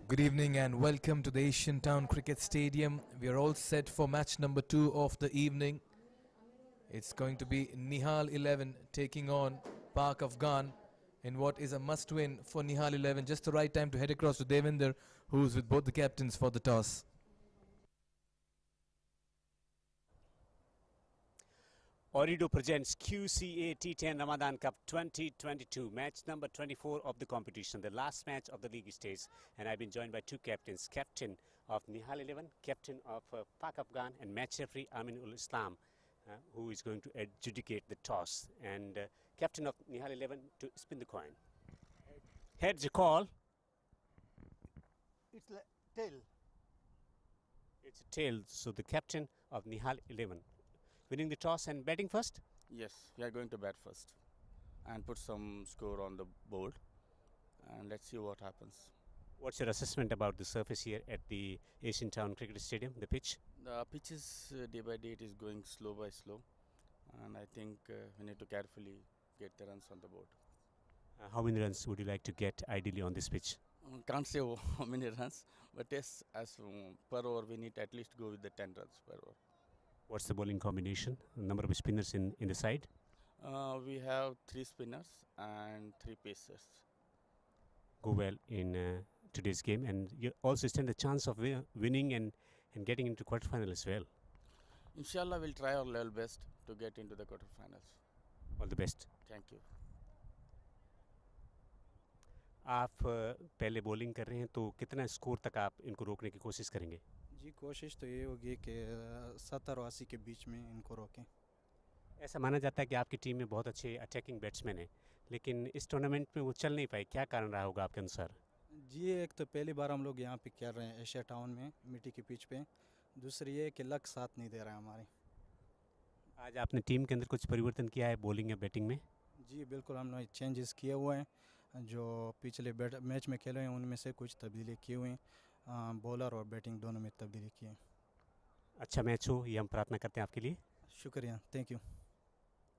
Good evening and welcome to the Asian Town Cricket Stadium. We are all set for match number 2 of the evening. It's going to be Nihal 11 taking on Pak Afghan in what is a must-win for Nihal 11. Just the right time to head across to Devinder, who's with both the captains for the toss. Ooredoo presents QCA T10 Ramadan Cup 2022, match number 24 of the competition, the last match of the league stage. And I've been joined by two captains, captain of Nihal 11, captain of Pak Afghan, and match referee Aminul Islam, who is going to adjudicate the toss. And captain of Nihal 11 to spin the coin. Heads a call. It's like tail. It's a tail, so the captain of Nihal 11. Winning the toss and batting first? Yes, we are going to bat first and put some score on the board, and let's see what happens. What's your assessment about the surface here at the Asian Town Cricket Stadium, the pitch? The pitch is day by day it is going slow by slow, and I think we need to carefully get the runs on the board. How many runs would you like to get ideally on this pitch? Can't say how many runs, but yes, as per over we need to at least go with the 10 runs per over. What's the bowling combination? Number of spinners in the side? We have 3 spinners and 3 pacers. Go well in today's game, and you also stand a chance of winning and getting into quarterfinal as well. Inshallah, we'll try our level best to get into the quarterfinals. All the best. Thank you. आप पहले bowling कर रहे हैं, तो कितना score तक आप इनको रोकने की कोशिश करेंगे? जी कोशिश तो ये होगी कि 70 और 80 के बीच में इनको रोकें। ऐसा माना जाता है कि आपकी टीम में बहुत अच्छे अटैकिंग बैट्समैन हैं, लेकिन इस टूर्नामेंट में वो चल नहीं पाए। क्या कारण रहा होगा आपके अनुसार? जी एक तो पहली बार हम लोग यहाँ पे खेल रहे हैं एशिया टाउन में मिट्टी की पिच पे। दूसरी ये कि लक साथ नहीं दे रहा है हमारे। आज आपने टीम के अंदर कुछ परिवर्तन किया है बॉलिंग या बैटिंग में? जी बिल्कुल, हमने चेंजेस किए हुए हैं। जो पिछले मैच में खेले हैं उनमें से कुछ तब्दीली की हुई, बॉलर और बैटिंग दोनों में तब्दीली की है। अच्छा मैच हो, ये हम प्रार्थना करते हैं आपके लिए। शुक्रिया, thank you.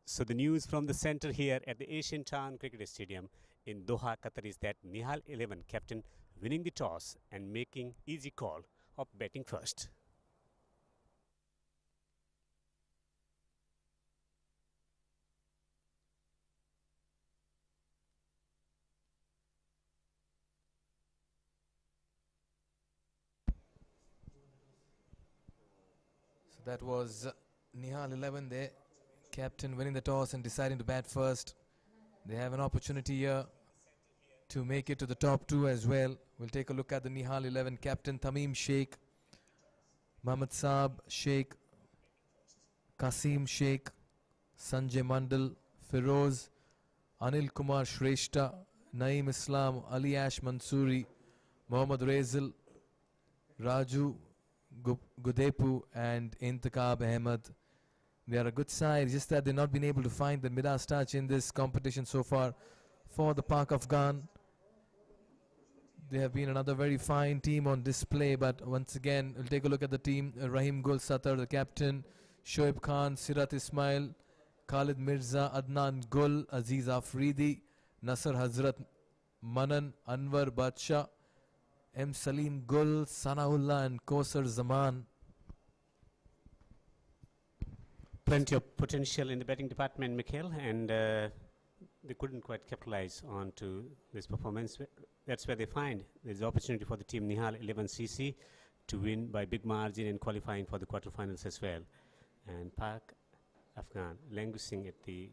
So the news from the center here at the Asian Town Cricket Stadium in Doha, Qatar is that Nihal 11 captain winning the toss and making easy call of batting first. So that was Nihal 11 there, captain winning the toss and deciding to bat first. They have an opportunity here to make it to the top 2 as well. We'll take a look at the Nihal 11 captain Tamim Sheikh, Mohammad Saab Sheikh, Kasim Sheikh, Sanjay Mandal, Feroz, Anil Kumar Shrestha, Naeem Islam, Ali Ash Mansoori, Mohammad Rezil, Raju Gudepu and Intikhab Ahmed. They are a good side, just that they've not been able to find the Midas touch in this competition so far for the Pak Afghan. They have been another very fine team on display, but once again, we'll take a look at the team. Rahim Gul Satar, the captain, Shoaib Khan, Sirat Ismail, Khalid Mirza, Adnan Gul, Aziz Afridi, Nasser Hazrat, Manan, Anwar Badshah, M. Salim Gul, Sanaullah and Kausar Zaman. Plenty of potential in the batting department, Mikhail, and they couldn't quite capitalize on to this performance. That's where they find there's opportunity for the team Nihal 11cc to win by big margin and qualifying for the quarterfinals as well. And Pak Afghan languishing at the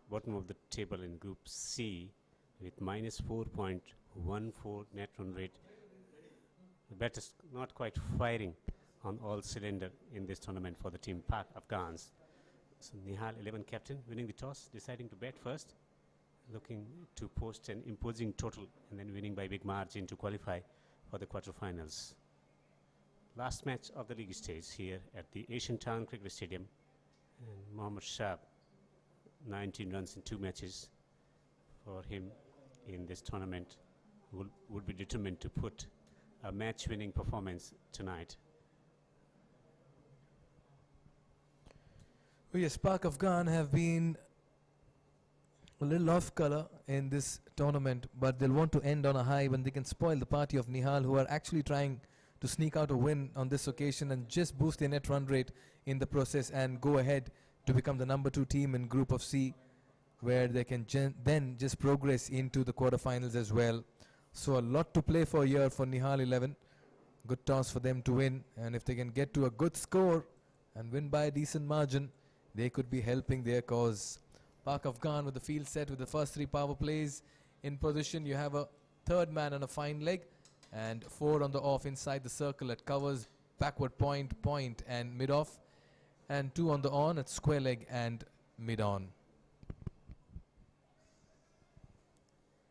bottom of the table in Group C with minus 4.14 net run rate. The bat is not quite firing on all cylinder in this tournament for the team Pak Afghans. So Nihal 11 captain winning the toss, deciding to bat first, looking to post an imposing total and then winning by big margin to qualify for the quarterfinals. Last match of the league stage here at the Asian Town Cricket Stadium, and Mohammad Shah 19 runs in 2 matches for him in this tournament would be determined to put a match-winning performance tonight. Oh yes, Pak Afghan have been a little off color in this tournament, but they'll want to end on a high when they can spoil the party of Nihal, who are actually trying to sneak out a win on this occasion and just boost their net run rate in the process and go ahead to become the number 2 team in Group of C, where they can then just progress into the quarterfinals as well. So a lot to play for here for Nihal 11. Good toss for them to win, and if they can get to a good score and win by a decent margin, they could be helping their cause. Pak Afghan with the field set with the first 3 power plays in position. You have a third man on a fine leg and 4 on the off inside the circle at covers, backward point, point and mid off, and 2 on the on at square leg and mid on.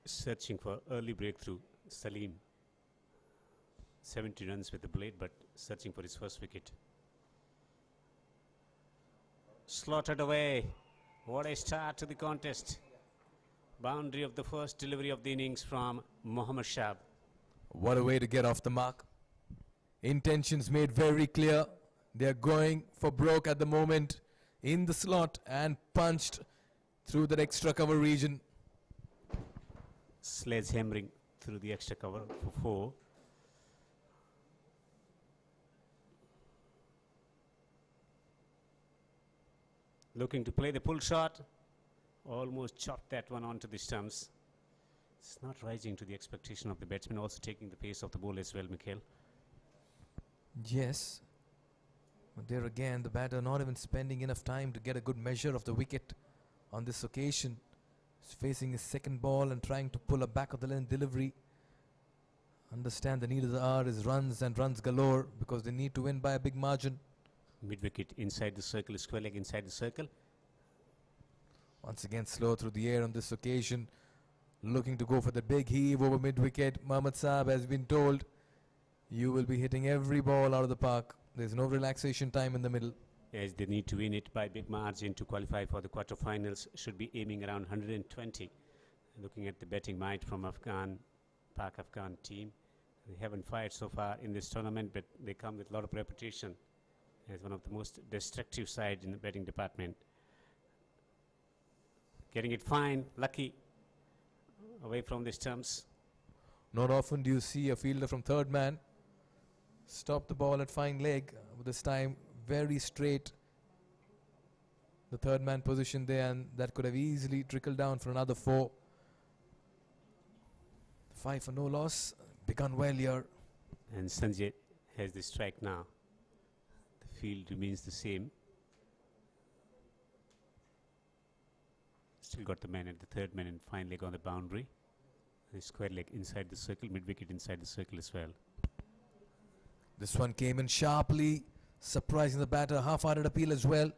Searching for early breakthrough, Salim. 70 runs with the blade, but searching for his first wicket. Slotted away. What a start to the contest. Boundary of the first delivery of the innings from Mohammad Shab. What a way to get off the mark. Intentions made very clear. They're going for broke at the moment in the slot and punched through that extra cover region. Sledgehammering through the extra cover for 4. Looking to play the pull shot. Almost chopped that one onto the stumps. It's not rising to the expectation of the batsman, also taking the pace of the ball as well, Mikhail. Yes. But there again, the batter not even spending enough time to get a good measure of the wicket on this occasion. He's facing his second ball and trying to pull a back of the lane delivery. Understand the need of the hour is runs and runs galore because they need to win by a big margin. Mid-wicket inside the circle, square leg inside the circle. Once again slow through the air on this occasion. Looking to go for the big heave over mid-wicket. Mohammad Saab has been told, you will be hitting every ball out of the park. There's no relaxation time in the middle. As they need to win it by big margin to qualify for the quarterfinals, should be aiming around 120. Looking at the batting might from Pak Afghan team. They haven't fired so far in this tournament, but they come with a lot of reputation as one of the most destructive sides in the batting department. Getting it fine, lucky, away from the stumps. Not often do you see a fielder from third man stop the ball at fine leg. This time very straight. The third man position there, and that could have easily trickled down for another 4. 5 for no loss. Begun well here. And Sanjay has the strike now. The field remains the same. Still got the man at the third man and fine leg on the boundary. The square leg inside the circle, mid-wicket inside the circle as well. This one came in sharply, surprising the batter. Half-hearted appeal as well.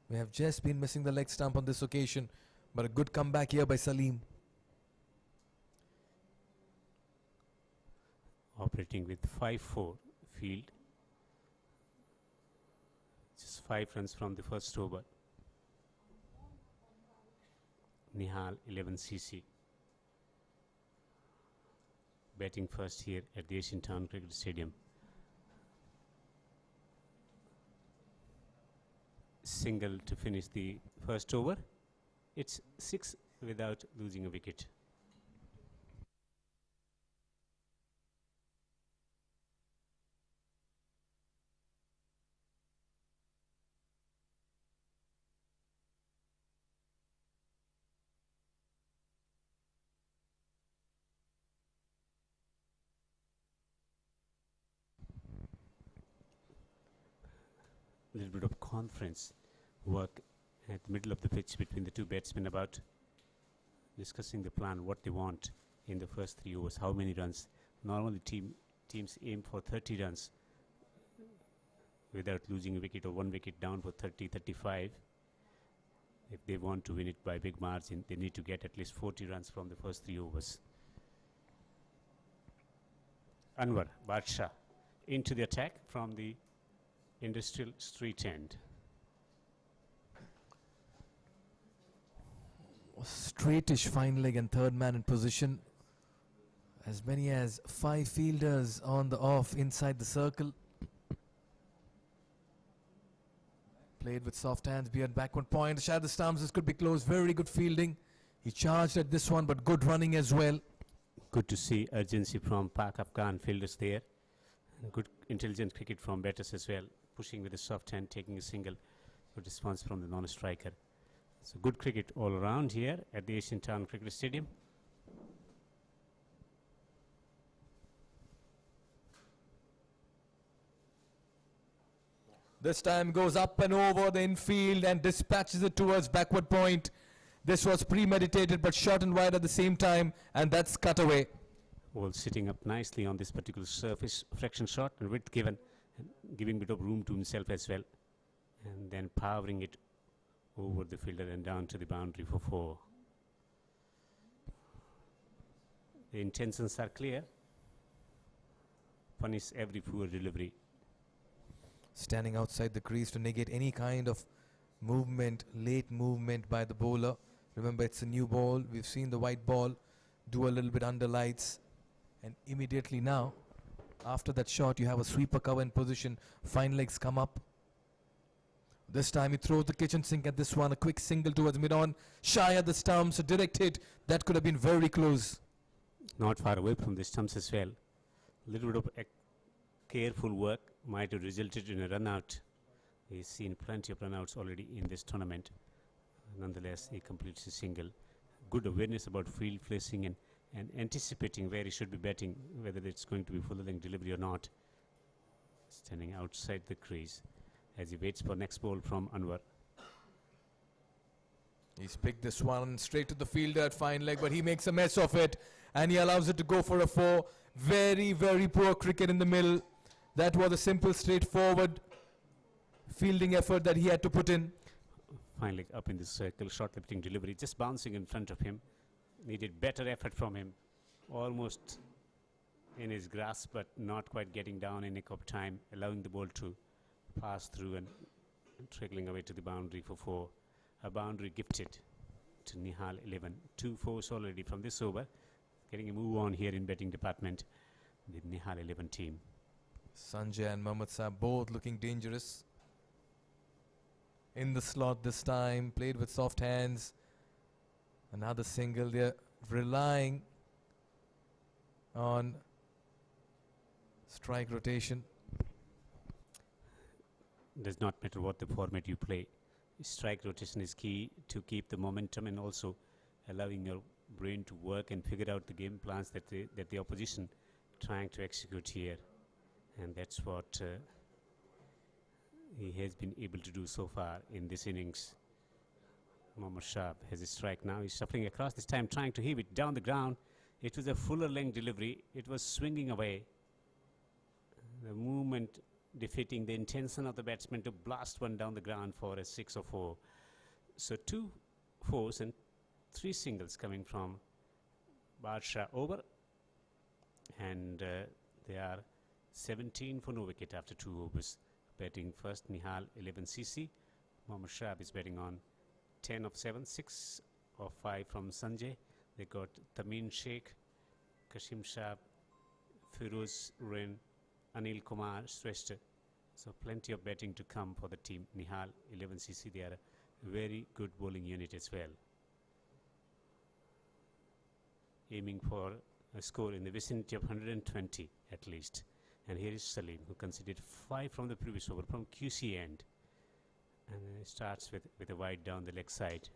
We have just been missing the leg stump on this occasion, but a good comeback here by Salim. Operating with 5-4 field. Just 5 runs from the first over. Nihal 11cc. Batting first here at the Asian Town Cricket Stadium. Single to finish the first over. It's 6 without losing a wicket. A little bit of conference work at the middle of the pitch between the two batsmen about discussing the plan, what they want in the first 3 overs, how many runs. Normally teams aim for 30 runs without losing a wicket, or 1 wicket down for 30, 35. If they want to win it by big margin, they need to get at least 40 runs from the first 3 overs. Anwar Badshaw into the attack from the Industrial Street end. Straightish fine leg and third man in position. As many as 5 fielders on the off inside the circle. Played with soft hands beyond backward point. Shad the stumps. This could be close. Very good fielding. He charged at this one, but good running as well. Good to see urgency from Pak Afghan fielders there. Good intelligent cricket from batters as well. Pushing with a soft hand, taking a single. Good response from the non-striker. So good cricket all around here at the Asian Town Cricket Stadium. This time goes up and over the infield and dispatches it towards backward point. This was premeditated but short and wide at the same time, and that's cut away. All sitting up nicely on this particular surface, fraction shot and width given, and giving a bit of room to himself as well, and then powering it over the fielder and down to the boundary for 4. The intentions are clear. Punish every poor delivery. Standing outside the crease to negate any kind of movement, late movement by the bowler. Remember, it's a new ball. We've seen the white ball do a little bit under lights. And immediately now, after that shot, you have a sweeper cover in position. Fine legs come up. This time he throws the kitchen sink at this one. A quick single towards mid-on. Shy at the stumps. A direct hit. That could have been very close. Not far away from the stumps as well. A little bit of careful work might have resulted in a run out. He's seen plenty of run outs already in this tournament. Nonetheless, he completes a single. Good awareness about field placing and anticipating where he should be batting, whether it's going to be full length delivery or not. Standing outside the crease as he waits for next ball from Anwar. He's picked this one straight to the fielder at fine leg, but he makes a mess of it and he allows it to go for a 4. Very, very poor cricket in the middle. That was a simple, straightforward fielding effort that he had to put in. Fine leg up in the circle, short lifting delivery, just bouncing in front of him. Needed better effort from him. Almost in his grasp, but not quite getting down in nick of time, allowing the ball to pass through and trickling away to the boundary for 4. A boundary gifted to Nihal 11. 2 4s already from this over. Getting a move on here in batting department. The Nihal 11 team. Sanjay and Mohammad Saab both looking dangerous. In the slot this time, played with soft hands. Another single. They're relying on strike rotation. Does not matter what the format you play. Strike rotation is key to keep the momentum and also allowing your brain to work and figure out the game plans that the opposition trying to execute here. And that's what he has been able to do so far in this innings. Mohammad Shah has a strike now. He's shuffling across, this time trying to heave it down the ground. It was a fuller length delivery. It was swinging away. The movement defeating the intention of the batsman to blast one down the ground for a 6 or 4. So 2 4s and 3 singles coming from Barsha over. And they are 17 for no wicket after 2 overs. Batting first Nihal 11cc. Mohammad Shab is batting on 10 of 7, 6 of 5 from Sanjay. They got Tamim Sheikh, Kashim Shab, Firoz Rain, Anil Kumar, Shrestha. So plenty of batting to come for the team. Nihal 11cc, they are a very good bowling unit as well. Aiming for a score in the vicinity of 120 at least. And here is Salim, who conceded 5 from the previous over from QC end. And it starts with a wide down the leg side.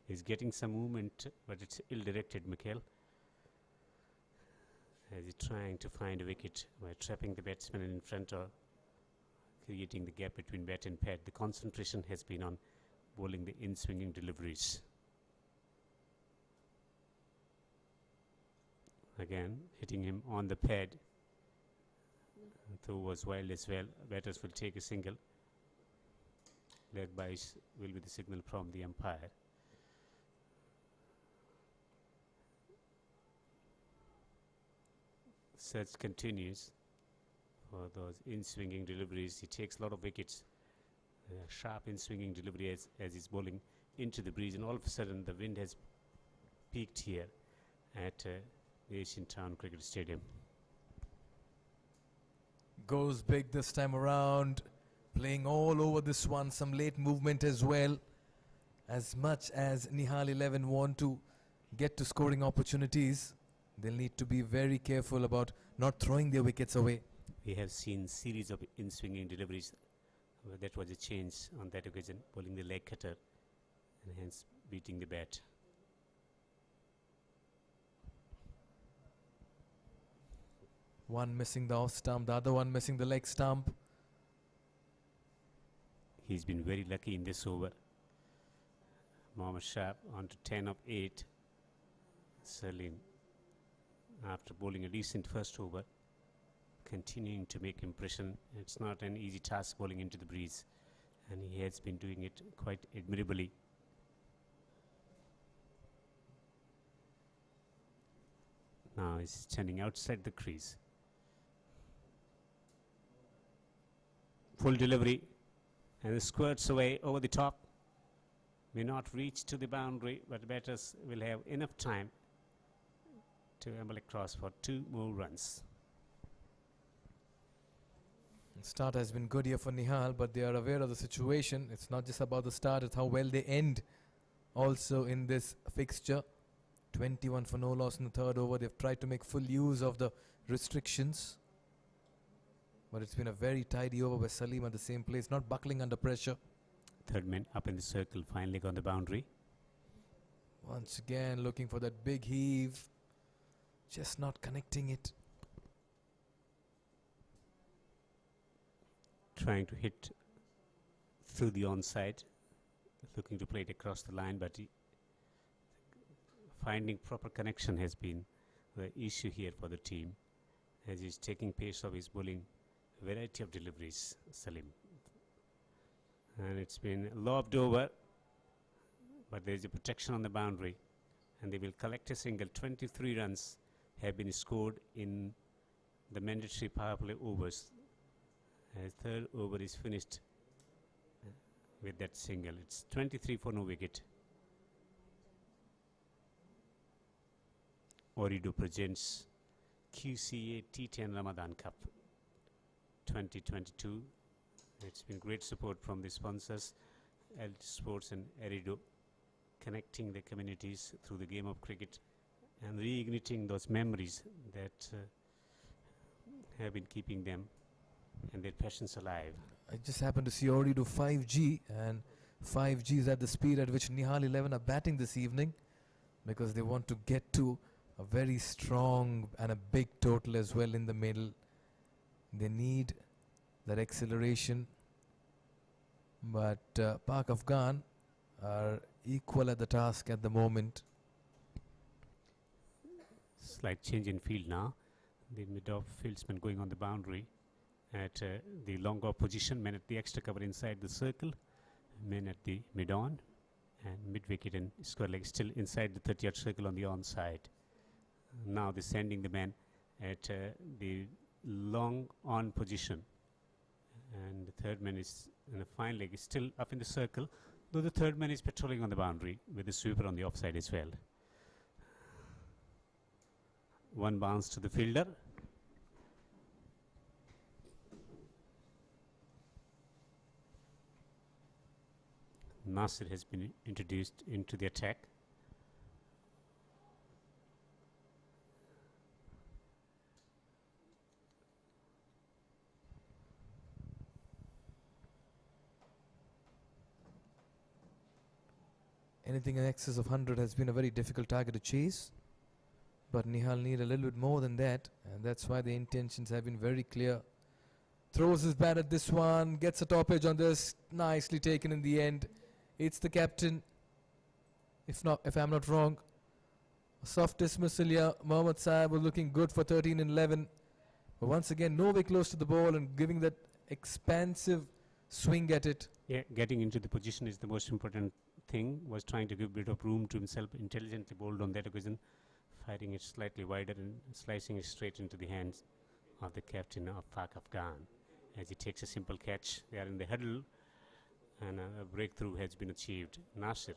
He's getting some movement, but it's ill-directed, Mikhail. As he's trying to find a wicket by trapping the batsman in front or creating the gap between bat and pad. The concentration has been on bowling the in-swinging deliveries. Again, hitting him on the pad. Throw was wild as well. Batters will take a single. Leg byes will be the signal from the umpire. Search continues for those in-swinging deliveries. He takes a lot of wickets. Sharp in-swinging delivery as he's bowling into the breeze, and all of a sudden the wind has peaked here at the Asian Town Cricket Stadium. Goes big this time around, playing all over this one, some late movement as well. As much as Nihal 11 want to get to scoring opportunities, they'll need to be very careful about not throwing their wickets away. We have seen series of in-swinging deliveries. That was a change on that occasion, bowling the leg cutter and hence beating the bat. One missing the off stump, the other one missing the leg stump. He's been very lucky in this over. Mohammad Shah on to 10 of 8. Salim, after bowling a decent first over, continuing to make impression. It's not an easy task bowling into the breeze, and he has been doing it quite admirably. Now he's standing outside the crease. Full delivery, and it squirts away over the top. May not reach to the boundary, but batters will have enough time to amble across for 2 more runs. Start has been good here for Nihal, but they are aware of the situation. It's not just about the start, it's how well they end also in this fixture. 21 for no loss in the third over. They've tried to make full use of the restrictions, but it's been a very tidy over by Salim at the same place, not buckling under pressure. Third man up in the circle, fine leg on the boundary. Once again looking for that big heave, just not connecting it. Trying to hit through the onside, looking to play it across the line, but finding proper connection has been the issue here for the team, as he's taking pace of his bowling, variety of deliveries, Salim. And it's been lobbed over, but there is a protection on the boundary, and they will collect a single. 23 runs have been scored in the mandatory power play overs. As third over is finished with that single. It's 23 for no wicket. Ooredoo presents QCA T10 Ramadan Cup 2022. It's been great support from the sponsors, L Sports and Ooredoo, connecting the communities through the game of cricket and reigniting those memories that have been keeping them and their passions alive. I just happened to see Ooredoo 5G, and 5G is at the speed at which Nihal 11 are batting this evening, because they want to get to a very strong and a big total as well in the middle. They need that acceleration, but Pak Afghan are equal at the task at the moment. Slight change in field now. The mid-off fieldsman going on the boundary at the long off position, men at the extra cover inside the circle, men at the mid-on, and mid-wicket and square leg still inside the 30-yard circle on the onside. Now they're sending the man at the long on position, and the third man is in a fine leg, is still up in the circle, though the third man is patrolling on the boundary with the sweeper on the offside as well. One bounce to the fielder. Nasir has been introduced into the attack. Anything in excess of 100 has been a very difficult target to chase, but Nihal need a little bit more than that, and that's why the intentions have been very clear. Throws his bat at this one, gets a top edge on this, nicely taken in the end. It's the captain, if I'm not wrong. A soft dismissal here. Mohammad Saab was looking good for 13 and 11, but once again nowhere close to the ball and giving that expansive swing at it. Yeah, getting into the position is the most important thing. Was trying to give a bit of room to himself, intelligently bowled on that occasion, firing it slightly wider and slicing it straight into the hands of the captain of Pak Afghan. As he takes a simple catch, they are in the huddle, and a breakthrough has been achieved. Nasir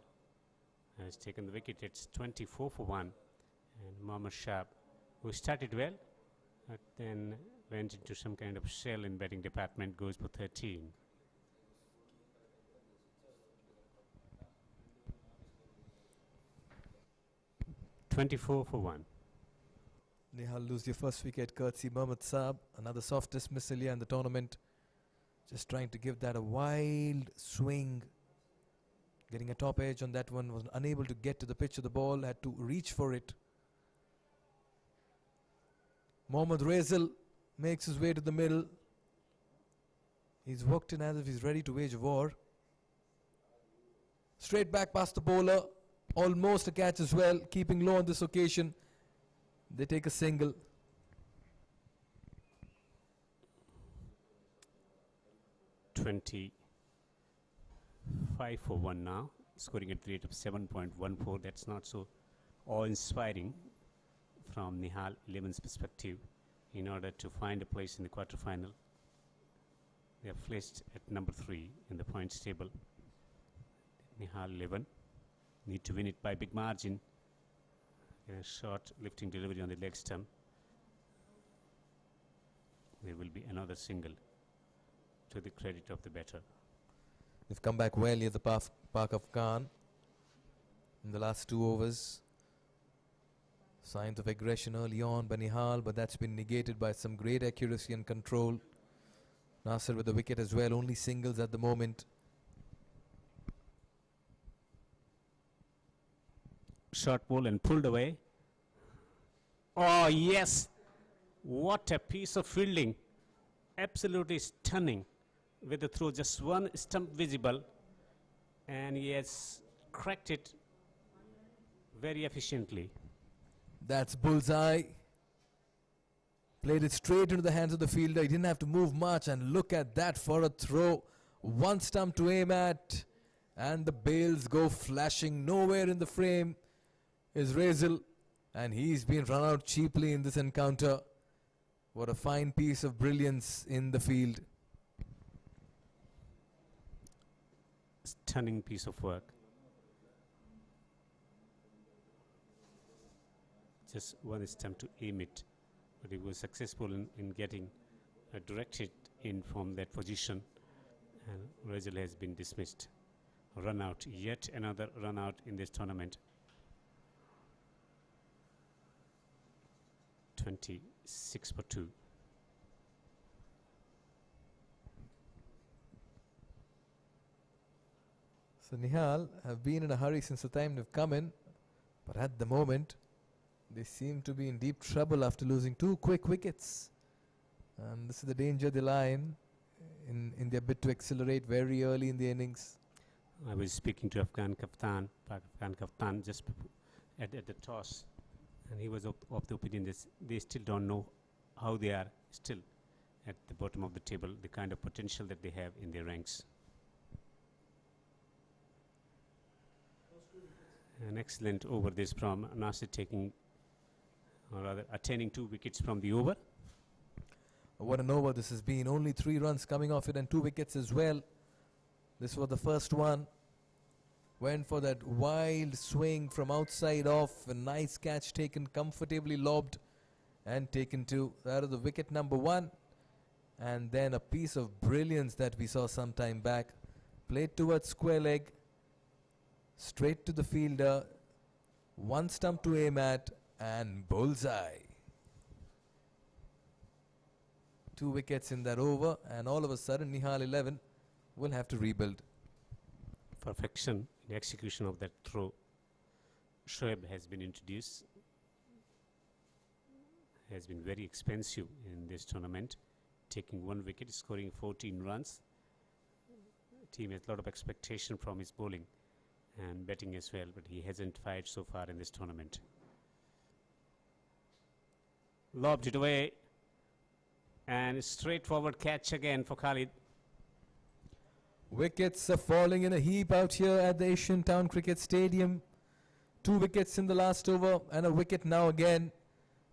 has taken the wicket. It's 24 for 1, and Mohammad Shah, who started well, but then went into some kind of shell in batting department, goes for 13. 24 for 1. Nihal lose their first wicket courtesy Mohammad Saab. Another soft dismissal here in the tournament. Just trying to give that a wild swing. Getting a top edge on that one. Was unable to get to the pitch of the ball. Had to reach for it. Mohammad Razel makes his way to the middle. He's walked in as if he's ready to wage war. Straight back past the bowler. Almost a catch as well. Keeping low on this occasion. They take a single. $25 for 1 now. Scoring at the rate of 7.14. That's not so awe-inspiring from Nihal 11's perspective. In order to find a place in the quarterfinal, they are placed at number 3 in the points table. Nihal 11 need to win it by big margin. A short lifting delivery on the leg stump. There will be another single to the credit of the batter. They've come back well here, the Park Afghan, in the last 2 overs. Signs of aggression early on by Nihal, but that's been negated by some great accuracy and control. Nasser with the wicket as well, only singles at the moment. Short ball and pulled away. Oh yes, what a piece of fielding. Absolutely stunning with the throw, just one stump visible, and he has cracked it very efficiently. That's bullseye. Played it straight into the hands of the fielder. He didn't have to move much, and look at that for a throw. One stump to aim at, and the bails go flashing. Nowhere in the frame is Razel, and he's been run out cheaply in this encounter. What a fine piece of brilliance in the field. Stunning piece of work. Just one stump to aim it, but he was successful in getting directed in from that position, and Razel has been dismissed. Run out, yet another run out in this tournament. 26 for 2. So Nihal have been in a hurry since the time they've come in, but at the moment they seem to be in deep trouble after losing 2 quick wickets. And this is the danger they lie in their bid to accelerate very early in the innings. I was speaking to Afghan Kaftan just at the toss, and he was of the opinion that they still don't know how they are still at the bottom of the table, the kind of potential that they have in their ranks. An excellent over this from Nasir, taking, or rather attaining 2 wickets from the over. What an over this has been. Only 3 runs coming off it and 2 wickets as well. This was the first one. Went for that wild swing from outside off. A nice catch taken, comfortably lobbed and taken to out of the wicket number 1. And then a piece of brilliance that we saw some time back. Played towards square leg. Straight to the fielder. 1 stump to aim at and bullseye. 2 wickets in that over, and all of a sudden Nihal 11 will have to rebuild. Perfection in execution of that throw. Shoaib has been introduced. Has been very expensive in this tournament, taking 1 wicket, scoring 14 runs. The team has a lot of expectation from his bowling and batting as well, but he hasn't fired so far in this tournament. Lobbed it away, and straightforward catch again for Khalid. Wickets are falling in a heap out here at the Asian Town Cricket Stadium. 2 wickets in the last over and a wicket now again.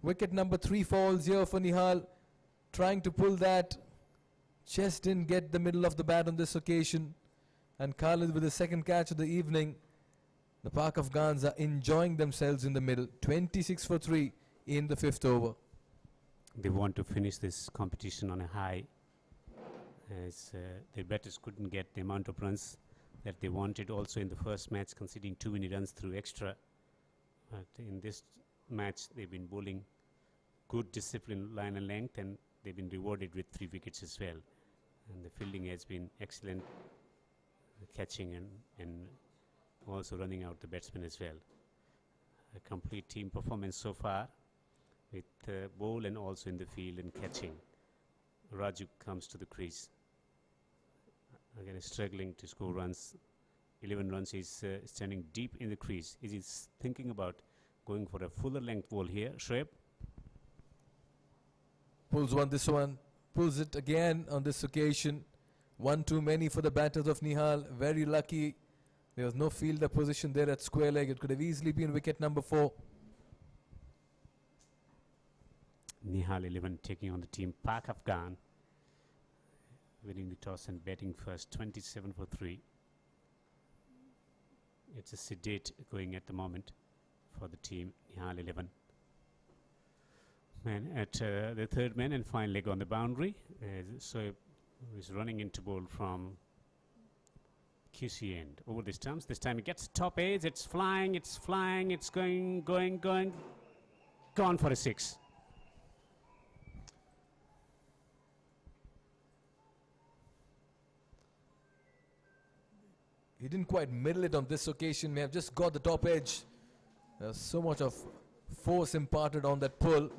Wicket number 3 falls here for Nihal. Trying to pull that. Just didn't get the middle of the bat on this occasion. And Khalid with the second catch of the evening. The Park Afghans are enjoying themselves in the middle. 26 for 3 in the 5th over. They want to finish this competition on a high, as their batters couldn't get the amount of runs that they wanted. Also in the first match, conceding too many runs through extra But in this match, they've been bowling good discipline, line and length, and they've been rewarded with 3 wickets as well. And the fielding has been excellent, catching and also running out the batsmen as well. A complete team performance so far with bowl and also in the field and catching. Raju comes to the crease. Again, struggling to score runs. 11 runs. He's standing deep in the crease. He's thinking about going for a fuller length ball here. Shoaib. Pulls this one. Pulls it again on this occasion. One too many for the batters of Nihal. Very lucky. There was no fielder position there at square leg. It could have easily been wicket number 4. Nihal 11 taking on the team Pak Afghan. Winning the toss and batting first, 27 for 3. It's a sedate going at the moment for the team Nihal 11. Man at the third man and fine leg on the boundary. So he's running into bowl from QC end over the stumps. This time he gets top edge. It's flying. It's going. Gone for a 6. He didn't quite middle it on this occasion. May have just got the top edge. There's so much of force imparted on that pull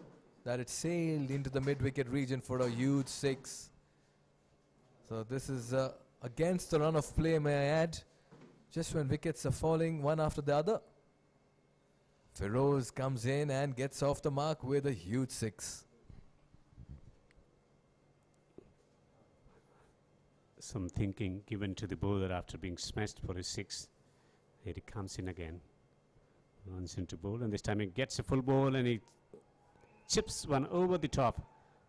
that it sailed into the mid-wicket region for a huge 6. So this is against the run of play, may I add. Just when wickets are falling one after the other. Feroz comes in and gets off the mark with a huge 6. Some thinking given to the bowler after being smashed for a 6. Here he comes in again. Runs into bowl, and this time he gets a full ball and he chips one over the top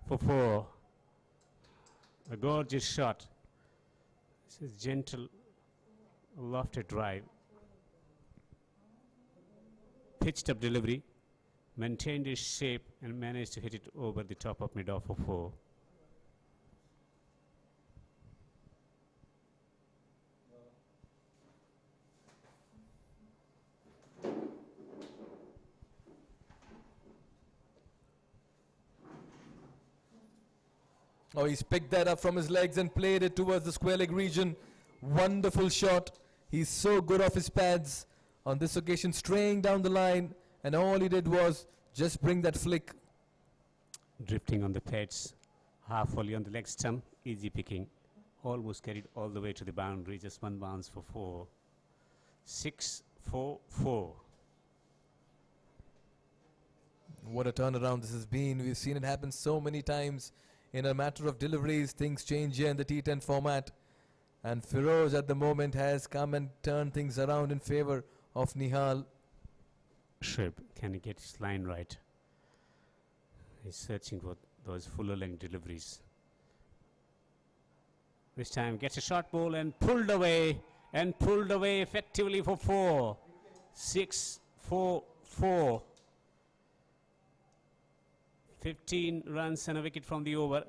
for 4. A gorgeous shot. This is gentle, lofted drive. Pitched up delivery. Maintained his shape and managed to hit it over the top of mid-off for 4. Oh, he's picked that up from his legs and played it towards the square leg region. Wonderful shot. He's so good off his pads. On this occasion, straying down the line. And all he did was just bring that flick. Drifting on the pads. Half volley on the leg stump. Easy picking. Almost carried all the way to the boundary. Just one bounce for 4. 6, 4, 4. What a turnaround this has been. We've seen it happen so many times. In a matter of deliveries, things change here in the T10 format. And Feroz at the moment has come and turned things around in favor of Nihal. Shoaib, can he get his line right? He's searching for those fuller length deliveries. This time gets a short ball and pulled away effectively for 4. 6, 4, 4. 15 runs and a wicket from the over.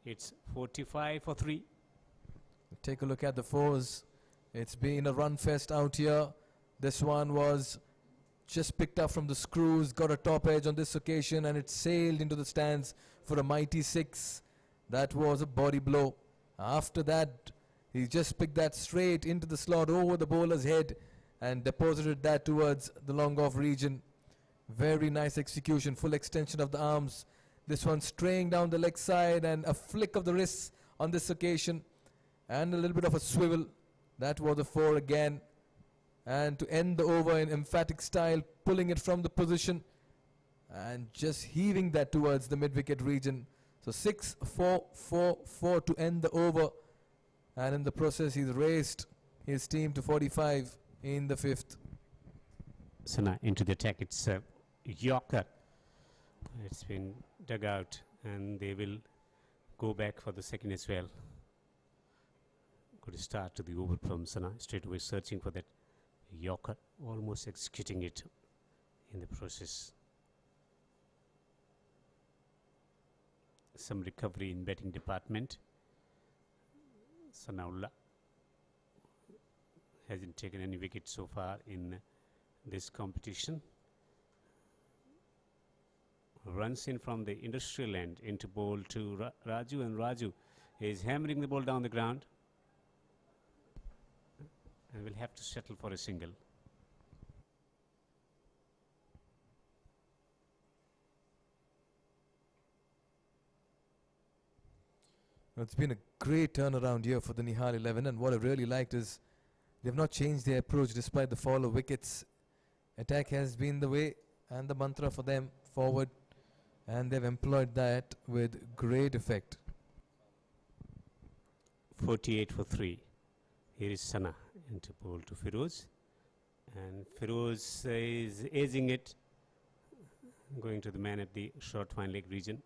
It's 45 for 3. Take a look at the 4s. It's been a run fest out here. This one was just picked up from the screws, got a top edge on this occasion, and it sailed into the stands for a mighty 6. That was a body blow. After that, he just picked that straight into the slot over the bowler's head and deposited that towards the long off region. Very nice execution, full extension of the arms. This one straying down the leg side and a flick of the wrists on this occasion. And a little bit of a swivel. That was a 4 again. And to end the over in emphatic style, pulling it from the position and just heaving that towards the mid-wicket region. So 6, 4, 4, 4 to end the over. And in the process, he's raised his team to 45 in the 5th. So now into the attack, it's a Yorker. It's been dug out and they will go back for the second as well. Good start to the over from Sana, straight away searching for that Yorker, almost executing it in the process. Some recovery in batting department. Sanaullah hasn't taken any wicket so far in this competition. Runs in from the industrial end into ball to Raju, and Raju is hammering the ball down the ground and will have to settle for a single. It's been a great turnaround here for the Nihal 11, and what I really liked is they've not changed their approach despite the fall of wickets. Attack has been the way and the mantra for them forward, and they've employed that with great effect. 48 for 3. Here is Sana into ball to Firoz, and Firoz is edging it, going to the man at the short fine leg region.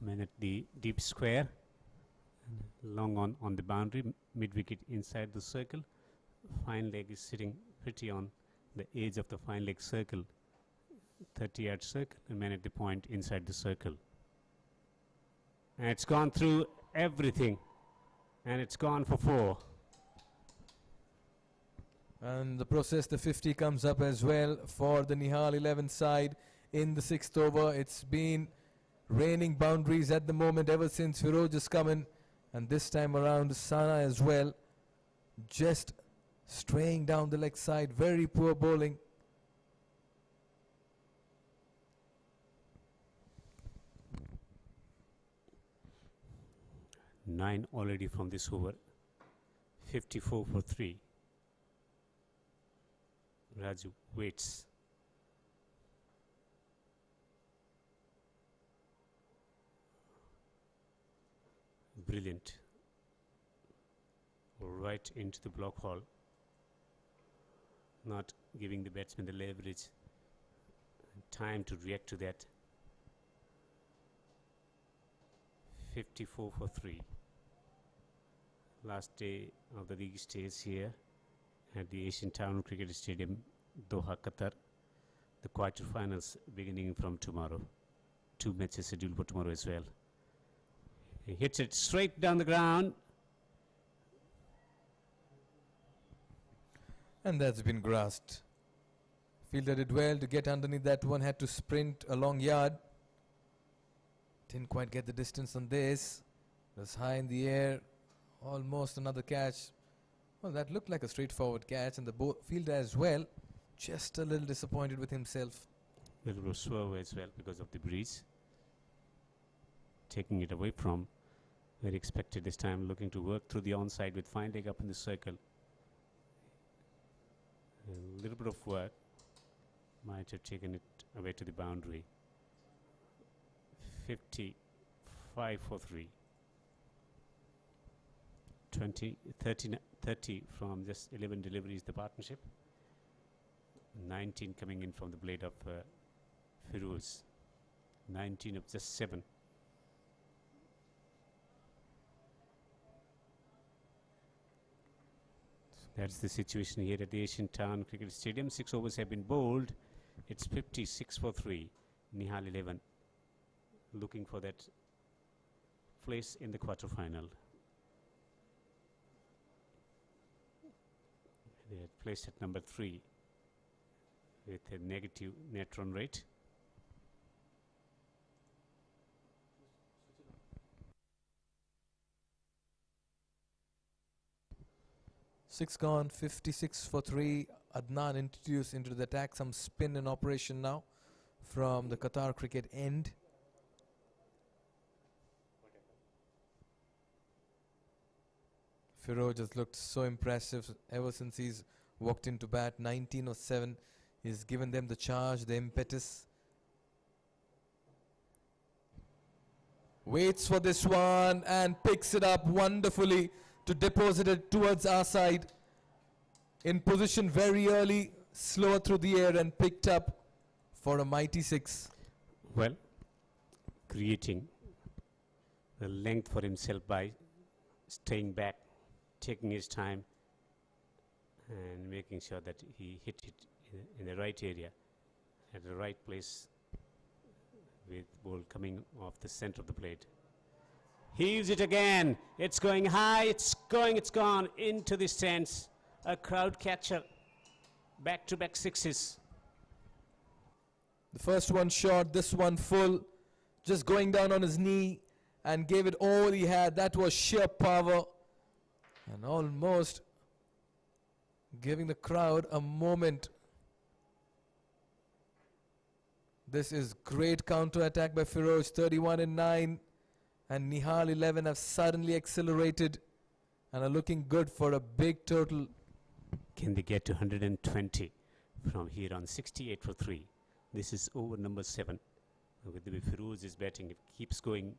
Man at the deep square, long on the boundary, mid-wicket inside the circle. Fine leg is sitting pretty on the edge of the fine leg circle, 30-yard circle, and man at the point inside the circle. And it's gone through everything, and it's gone for 4. And the process, the 50 comes up as well for the Nihal 11 side in the 6th over. It's been raining boundaries at the moment ever since Firoz has come in, and this time around Sana as well, just straying down the leg side. Very poor bowling. Nine already from this over. 54 for 3. Raju waits. Brilliant. Right into the block hole. Not giving the batsman the leverage, time to react to that. 54 for 3. Last day of the league stays here at the Asian Town Cricket Stadium, Doha, Qatar. The quarterfinals beginning from tomorrow. 2 matches scheduled for tomorrow as well. He hits it straight down the ground. And that's been grasped. Fielder did well to get underneath that one, had to sprint a long yard. Didn't quite get the distance on this. It was high in the air, almost another catch. Well, that looked like a straightforward catch, and the fielder as well, just a little disappointed with himself. A little slow as well because of the breeze. Taking it away from where he expected this time, looking to work through the onside with fine leg up in the circle. A little bit of work might have taken it away to the boundary. 55 for 3. 30 from just 11 deliveries, the partnership. 19 coming in from the blade of Firoz. 19 of just 7. That's the situation here at the Asian Town Cricket Stadium. 6 overs have been bowled. It's 56 for 3. Nihal 11 looking for that place in the quarterfinal. They had placed at number 3 with a negative net run rate. Six gone, 56 for 3. Adnan introduced into the attack, some spin in operation now from the Qatar cricket end. Firoz has looked so impressive ever since he's walked into bat. 19 or 7. He's given them the charge, the impetus. Waits for this one and picks it up wonderfully to deposit it towards our side. In position very early, slower through the air, and picked up for a mighty 6. Well, creating the length for himself by staying back, taking his time and making sure that he hit it in the right area, at the right place, with ball coming off the center of the plate. Heaves it again. It's going high. It's gone into the stands. A crowd catcher. Back-to-back sixes. The first one short, this one full. Just going down on his knee and gave it all he had. That was sheer power. And almost giving the crowd a moment. This is great counter-attack by Feroz, 31-9. And Nihal 11 have suddenly accelerated and are looking good for a big total. Can they get to 120 from here on? 68 for 3. This is over number 7. With the way Feroz is batting, it keeps going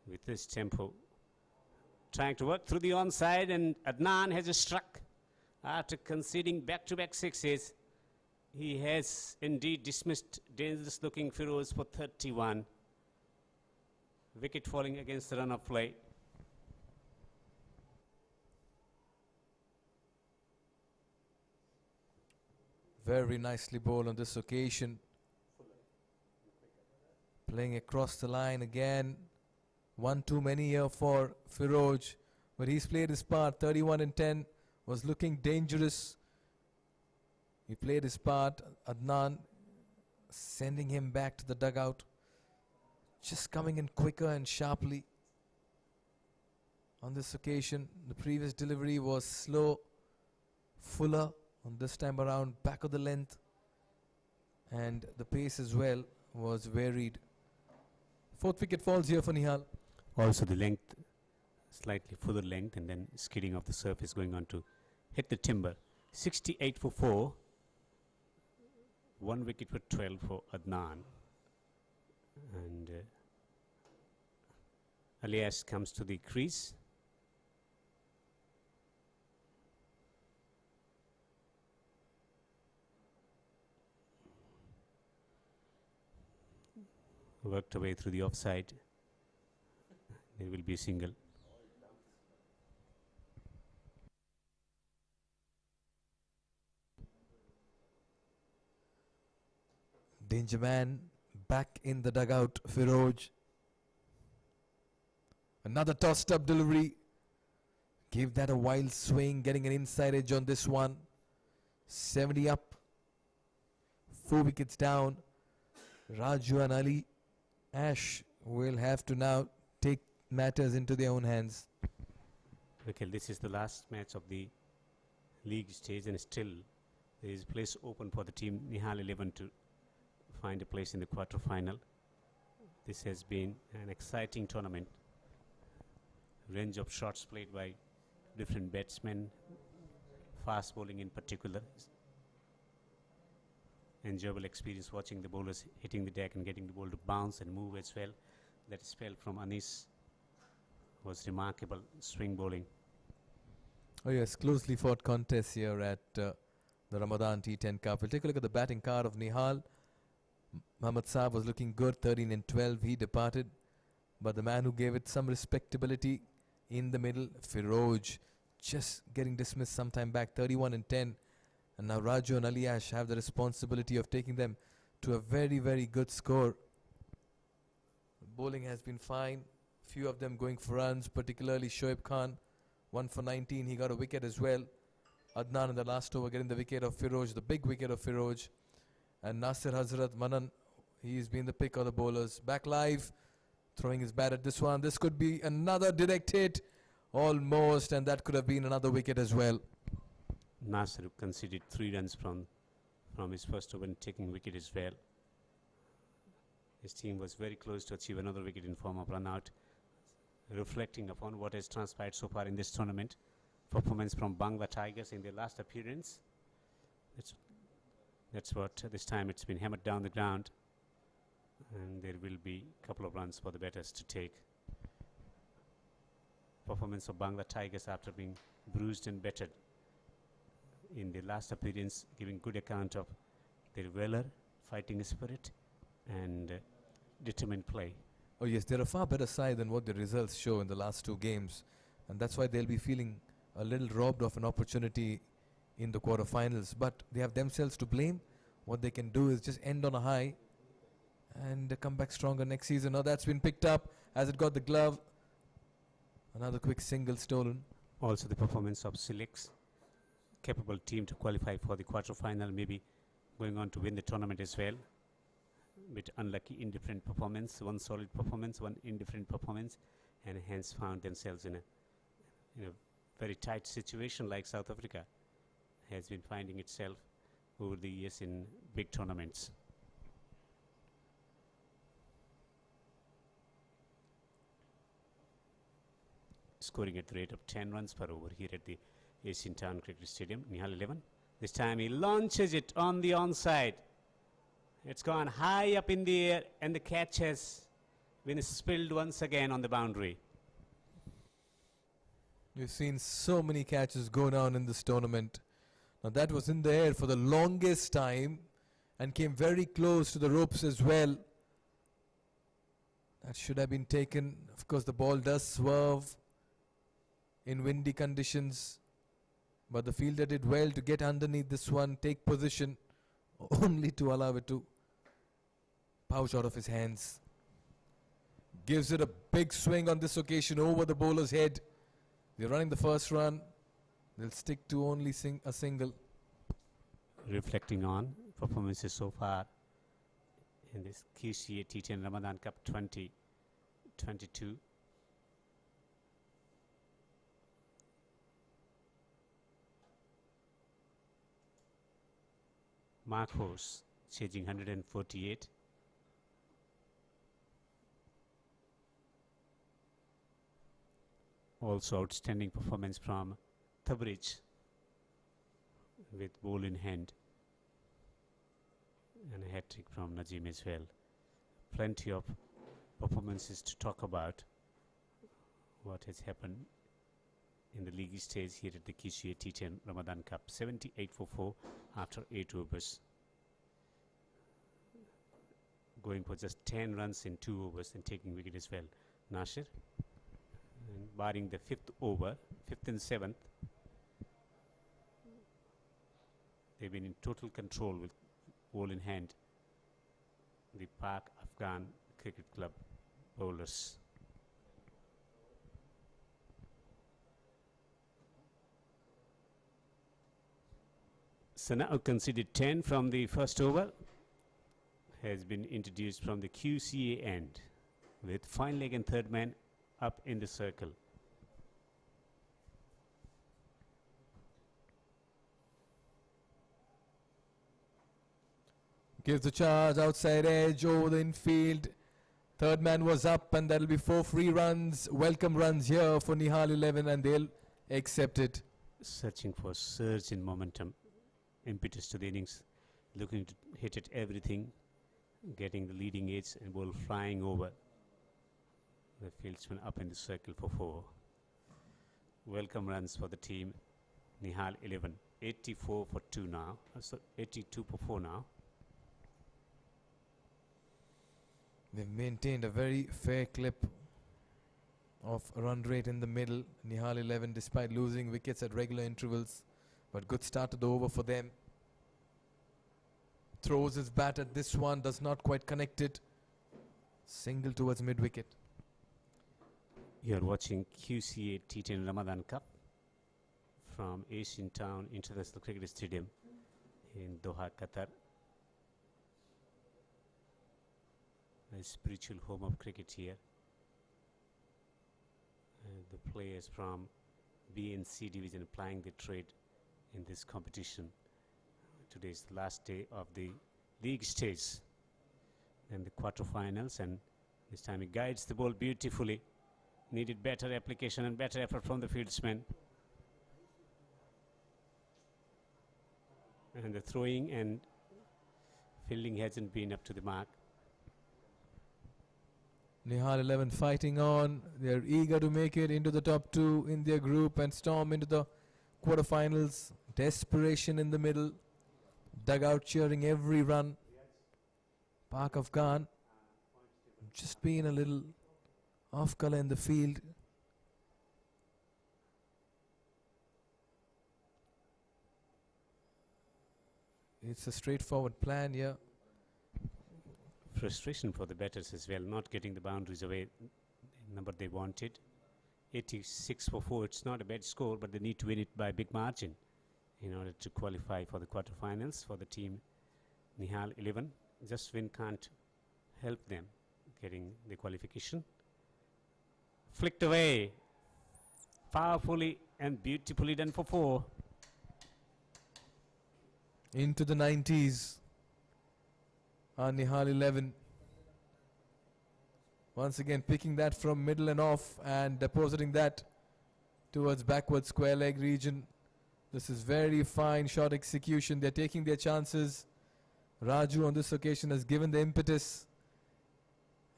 with this tempo. Trying to work through the onside, and Adnan has struck after conceding back-to-back sixes. He has indeed dismissed dangerous-looking Feroz for 31. Wicket falling against the run of play. Very nicely bowled on this occasion. Playing across the line again. One too many here for Feroz, but he's played his part. 31-10 was looking dangerous. He played his part. Adnan sending him back to the dugout. Just coming in quicker and sharply. On this occasion, the previous delivery was slow, fuller. On this time around, back of the length. And the pace as well was varied. 4th wicket falls here for Nihal. Also the length, slightly further length, and then skidding off the surface going on to hit the timber. 68 for 4. 1 wicket for 12 for Adnan. And Alias comes to the crease. Worked away through the offside. There will be a single. Danger man back in the dugout, Feroz. Another tossed up delivery. Gave that a wild swing, getting an inside edge on this one. 70 up. 4 wickets down. Raju and Ali Ash will have to now take matters into their own hands. Okay, this is the last match of the league stage, and still there is place open for the team Nihal 11 to find a place in the quarter-final. This has been an exciting tournament. Range of shots played by different batsmen, fast bowling in particular. Enjoyable experience watching the bowlers hitting the deck and getting the ball to bounce and move as well. That spell from Anis was remarkable. Swing bowling. Oh yes, closely fought contest here at the Ramadan T10 Cup. We'll take a look at the batting card of Nihal. Mohammad Saab was looking good, 13-12. He departed. But the man who gave it some respectability in the middle, Feroz, just getting dismissed sometime back, 31-10. And now Raju and Aliash have the responsibility of taking them to a very, very good score. Bowling has been fine. Few of them going for runs, particularly Shoaib Khan. 1 for 19. He got a wicket as well. Adnan in the last over getting the wicket of Feroz, the big wicket of Feroz. And Nasir Hazrat Manan, he's been the pick of the bowlers. Back live, throwing his bat at this one. This could be another direct hit. Almost, and that could have been another wicket as well. Nasir conceded 3 runs from his first over and taking wicket as well. His team was very close to achieve another wicket in form of run out, reflecting upon what has transpired so far in this tournament. Performance from Bangla Tigers in their last appearance. That's what this time it's been hammered down the ground, and there will be a couple of runs for the batters to take. Performance of Bangla Tigers after being bruised and battered in the last appearance, giving good account of their valor, fighting spirit, and determined play. Oh yes, they're a far better side than what the results show in the last 2 games. And that's why they'll be feeling a little robbed of an opportunity in the quarterfinals. But they have themselves to blame. What they can do is just end on a high and come back stronger next season. Now that's been picked up as it got the glove. Another quick single stolen. Also the performance of Silex, capable team to qualify for the quarter-final, maybe going on to win the tournament as well. Bit unlucky, indifferent performance, one solid performance, one indifferent performance, and hence found themselves in a very tight situation like South Africa has been finding itself over the years in big tournaments. Scoring at the rate of 10 runs per over here at the Asian Town Cricket Stadium. Nihal 11. This time he launches it on the onside. It's gone high up in the air and the catch has been spilled once again on the boundary. You've seen so many catches go down in this tournament. Now that was in the air for the longest time and came very close to the ropes as well. That should have been taken. Of course, the ball does swerve in windy conditions, but the fielder did well to get underneath this one, take position, only to allow it to pouch out of his hands. Gives it a big swing on this occasion over the bowler's head. They're running the first run. They'll stick to only a single. Reflecting on performances so far in this QCA T10 Ramadan Cup 2022. Marcos chasing 148. Also outstanding performance from Tabrij with ball in hand, and a hat-trick from Najim as well. Plenty of performances to talk about what has happened in the league stage here at the QCA T10 Ramadan Cup. 78 for 4 after 8 overs. Going for just 10 runs in 2 overs and taking wicket as well. Nasir. And barring the 5th over, 5th and 7th, they've been in total control with ball in hand. The Park Afghan Cricket Club bowlers. Sana'u conceded 10 from the first over. Has been introduced from the QCA end with fine leg and third man up in the circle. Gives the charge outside edge over the infield. Third man was up and that'll be 4 free runs. Welcome runs here for Nihal 11 and they'll accept it. Searching for surge in momentum, impetus to the innings, looking to hit at everything, getting the leading edge and ball flying over. The fieldsman up in the circle for 4. Welcome runs for the team. Nihal 11, 84 for 2 now, so 82 for 4 now. They've maintained a very fair clip of run rate in the middle. Nihal 11 despite losing wickets at regular intervals, but good start to the over for them. Throws his bat at this one, does not quite connect it. Single towards mid-wicket. You are watching QCA T10 Ramadan Cup from Asian Town International Cricket Stadium in Doha, Qatar. A spiritual home of cricket here. The players from B and C division plying the trade in this competition. Today is the last day of the league stage and the quarterfinals, and this time he guides the ball beautifully. Needed better application and better effort from the fieldsman. And the throwing and fielding hasn't been up to the mark. Nihal 11 fighting on. They're eager to make it into the top 2 in their group and storm into the quarterfinals. Desperation in the middle. Dugout cheering every run. Park Afghan just being a little off color in the field. It's a straightforward plan here. frustration for the batters as well, not getting the boundaries away, the number they wanted. 86 for 4, it's not a bad score, but they need to win it by a big margin in order to qualify for the quarterfinals for the team Nihal 11. Just win can't help them getting the qualification. Flicked away, powerfully and beautifully done for 4. Into the 90s. Nihal 11. Once again picking that from middle and off and depositing that towards backward square leg region. This is very fine shot execution. They're taking their chances. Raju on this occasion has given the impetus.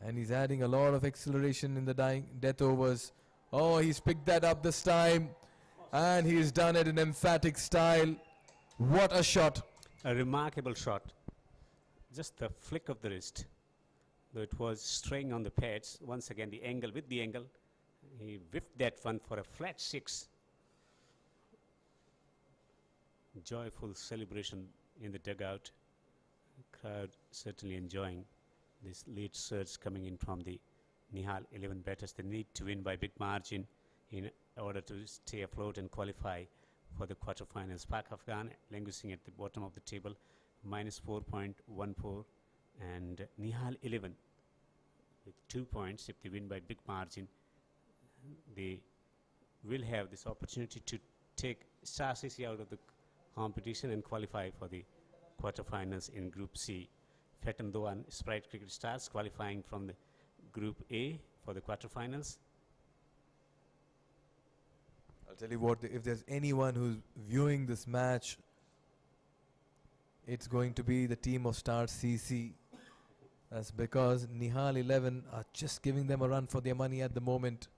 And he's adding a lot of acceleration in the death overs. Oh, he's picked that up this time. And he's done it in emphatic style. What a shot. A remarkable shot. Just the flick of the wrist. Though it was straying on the pads. Once again, the angle with the angle. He whiffed that one for a flat 6. Joyful celebration in the dugout. Crowd certainly enjoying this late surge coming in from the Nihal 11 batters. They need to win by big margin in order to stay afloat and qualify for the quarterfinals. Pak Afghan languishing at the bottom of the table, minus 4.14, and Nihal 11 with 2 points. If they win by big margin, they will have this opportunity to take Star City out of the competition and qualify for the quarterfinals in Group C. Fetan Doan Sprite Cricket Stars qualifying from the Group A for the quarterfinals. I'll tell you what, if there's anyone who's viewing this match, it's going to be the team of Star CC. That's because Nihal 11 are just giving them a run for their money at the moment.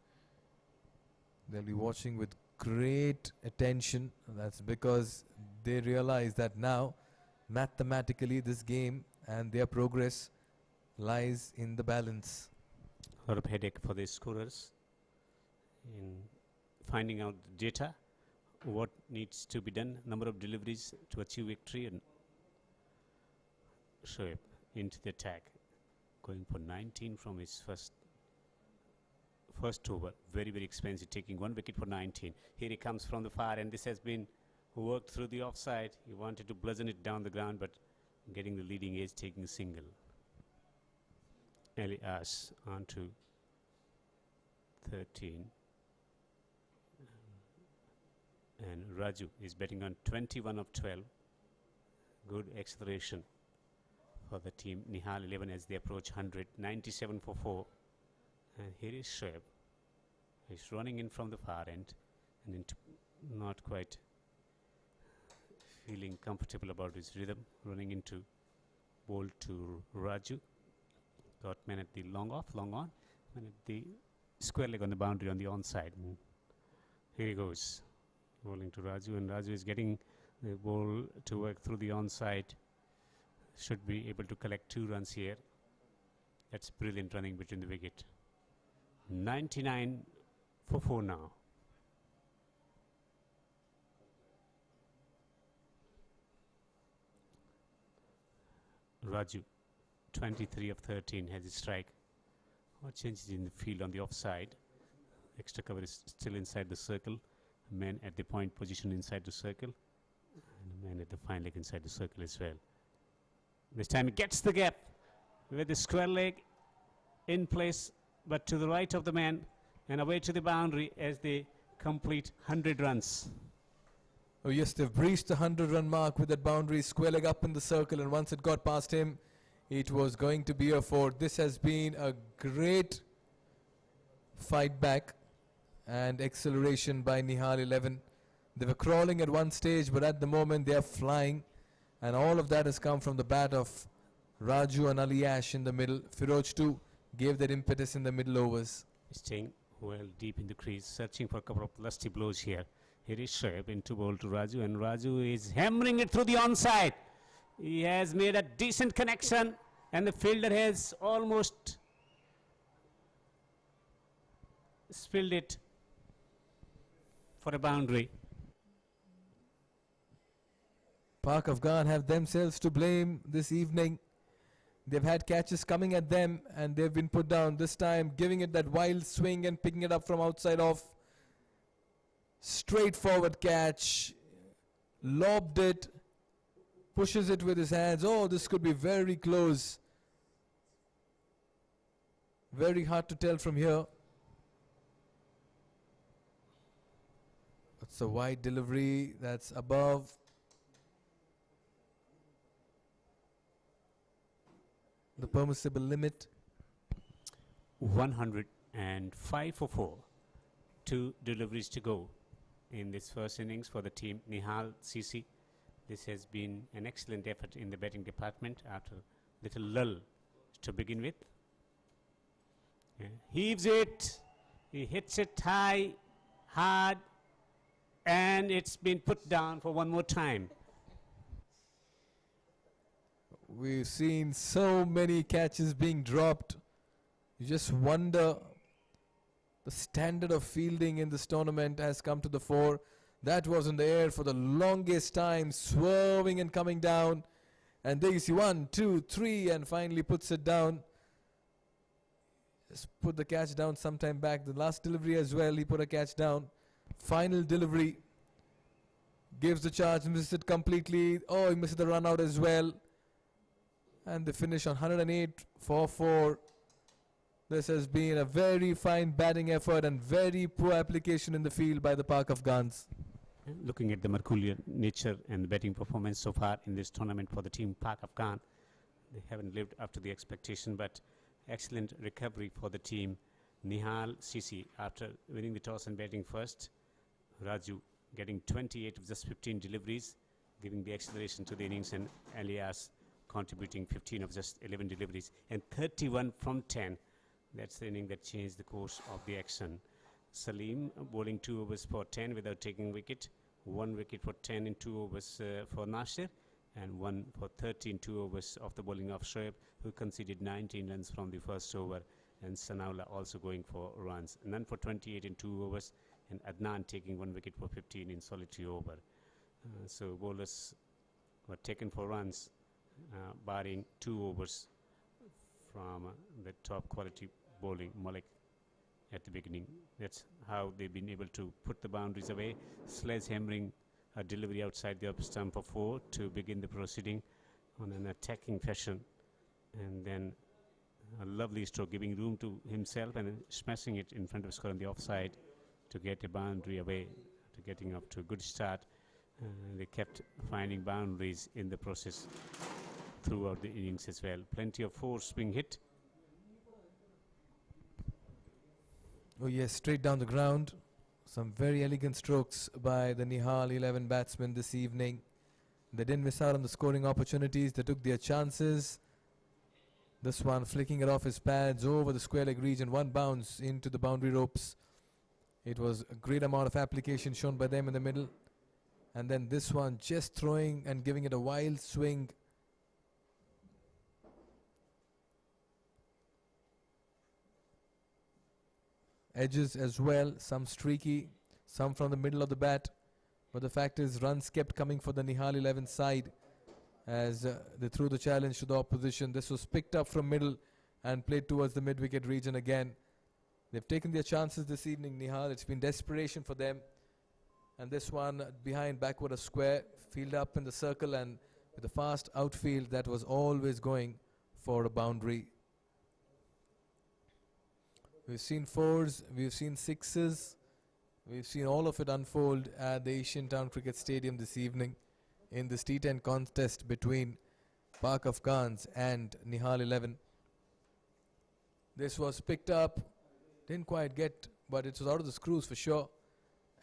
They'll be watching with great attention. That's because they realize that now, mathematically, this game and their progress lies in the balance. A lot of headache for the scorers in finding out the data, what needs to be done, number of deliveries to achieve victory, and Shoaib into the attack, going for 19 from his first over. Very, very expensive, taking 1 wicket for 19. Here he comes from the far, and this has been worked through the offside. He wanted to bludgeon it down the ground, but getting the leading edge, taking a single. Elias on to 13. And Raju is betting on 21 of 12. Good acceleration for the team Nihal 11 as they approach 100. 97 for 4. And here is Shoaib. He's running in from the far end and into not quite feeling comfortable about his rhythm. Running into ball to Raju. Got man at the long off, long on. And at the square leg on the boundary on the onside. And here he goes. Bowling to Raju, and Raju is getting the ball to work through the onside. Should be able to collect 2 runs here. That's brilliant running between the wicket. 99 for 4 now. Raju, 23 of 13, has a strike. What changes in the field on the offside? Extra cover is still inside the circle. Man at the point position inside the circle, and a man at the fine leg inside the circle as well. This time he gets the gap with the square leg in place, but to the right of the man and away to the boundary as they complete 100 runs. Oh yes, they've breached the 100-run mark with that boundary, square leg up in the circle, and once it got past him, it was going to be a 4. This has been a great fight back and acceleration by Nihal 11. They were crawling at one stage, but at the moment they are flying, and all of that has come from the bat of Raju and Ali Ash in the middle. Firoj too gave that impetus in the middle overs. Staying well deep in the crease, searching for a couple of lusty blows here. Here is Shoaib into ball to Raju, and Raju is hammering it through the onside. He has made a decent connection, and the fielder has almost spilled it for a boundary. Pak Afghan have themselves to blame this evening. They've had catches coming at them and they've been put down. This time giving it that wild swing and picking it up from outside off. Straightforward catch. Lobbed it. Pushes it with his hands. Oh, this could be very close. Very hard to tell from here. It's a wide delivery that's above. The permissible limit. 105 for 4. 2 deliveries to go in this first innings for the team Nihal CC. This has been an excellent effort in the batting department after a little lull to begin with. Heaves it. He hits it high, hard, and it's been put down for one more time. We've seen so many catches being dropped. You just wonder, the standard of fielding in this tournament has come to the fore. That was in the air for the longest time, swerving and coming down. And there you see 1, 2, 3, and finally puts it down. Just put the catch down sometime back. The last delivery as well, he put a catch down. Final delivery. Gives the charge, misses it completely. Oh, he misses the run out as well. And the finish on 108 for 4. This has been a very fine batting effort and very poor application in the field by the Pak Afghans. Looking at the mercurial nature and the batting performance so far in this tournament for the team Pak Afghan, they haven't lived up to the expectation, but excellent recovery for the team Nihal CC after winning the toss and batting first. Raju getting 28 of just 15 deliveries, giving the acceleration to the innings, and Elias contributing 15 of just 11 deliveries and 31 from 10. That's the inning that changed the course of the action. Salim bowling 2 overs for 10 without taking wicket. 1 wicket for 10 in 2 overs for Nasir, and 1 for 30 in 2 overs of the bowling of Shoaib, who conceded 19 runs from the first over, and Sanaullah also going for runs. None for 28 in 2 overs, and Adnan taking 1 wicket for 15 in solitary over. So bowlers were taken for runs, barring 2 overs from the top quality bowling Malik at the beginning. That's how they've been able to put the boundaries away. Sledgehammering a delivery outside the up stump for 4 to begin the proceeding on an attacking fashion, and then a lovely stroke giving room to himself and smashing it in front of score on the offside to get a boundary away, to getting up to a good start. They kept finding boundaries in the process throughout the innings as well. Plenty of 4 swing hit. Oh yes, straight down the ground. Some very elegant strokes by the Nihal 11 batsmen this evening. They didn't miss out on the scoring opportunities. They took their chances. This one flicking it off his pads over the square leg region. 1 bounce into the boundary ropes. It was a great amount of application shown by them in the middle. And then this one just throwing and giving it a wild swing. Edges as well, some streaky, some from the middle of the bat. But the fact is, runs kept coming for the Nihal 11 side as they threw the challenge to the opposition. This was picked up from middle and played towards the mid-wicket region again. They've taken their chances this evening, Nihal. It's been desperation for them. And this one behind backward a square, field up in the circle, and with a fast outfield that was always going for a boundary. We've seen 4s, we've seen 6s, we've seen all of it unfold at the Asian Town Cricket Stadium this evening in this T10 contest between Pak Afghans and Nihal 11. This was picked up, didn't quite get, but it was out of the screws for sure,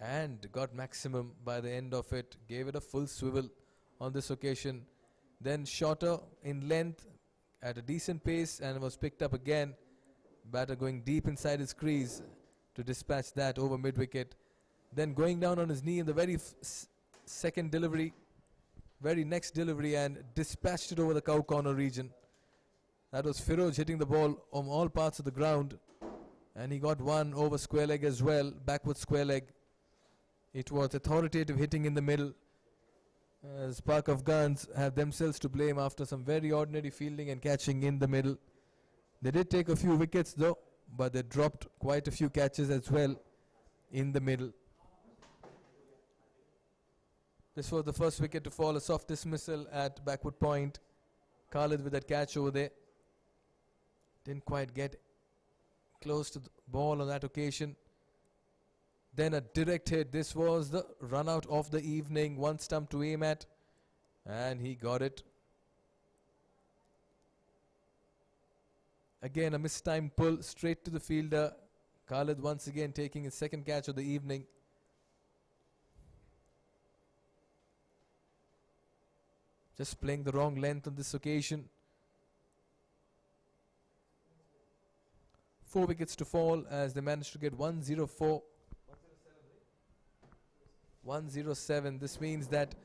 and got maximum by the end of it, gave it a full swivel on this occasion. Then shorter in length at a decent pace, and was picked up again. Batter going deep inside his crease to dispatch that over mid-wicket. Then going down on his knee in the very second delivery, very next delivery, and dispatched it over the cow corner region. That was Firoj hitting the ball on all parts of the ground, and he got 1 over square leg as well, backward square leg. It was authoritative hitting in the middle. as Pak Afghans have themselves to blame after some very ordinary fielding and catching in the middle. They did take a few wickets though, but they dropped quite a few catches as well in the middle. This was the first wicket to fall, a soft dismissal at backward point. Khalid with that catch over there. Didn't quite get close to the ball on that occasion. Then a direct hit. This was the run out of the evening. One stump to aim at, and he got it. Again, a mistimed pull straight to the fielder. Khalid once again taking his second catch of the evening. Just playing the wrong length on this occasion. 4 wickets to fall as they managed to get 104. 107. This means that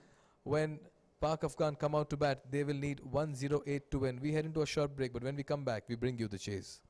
when Pak Afghan come out to bat, they will need 108 to win. We head into a short break, but when we come back, we bring you the chase.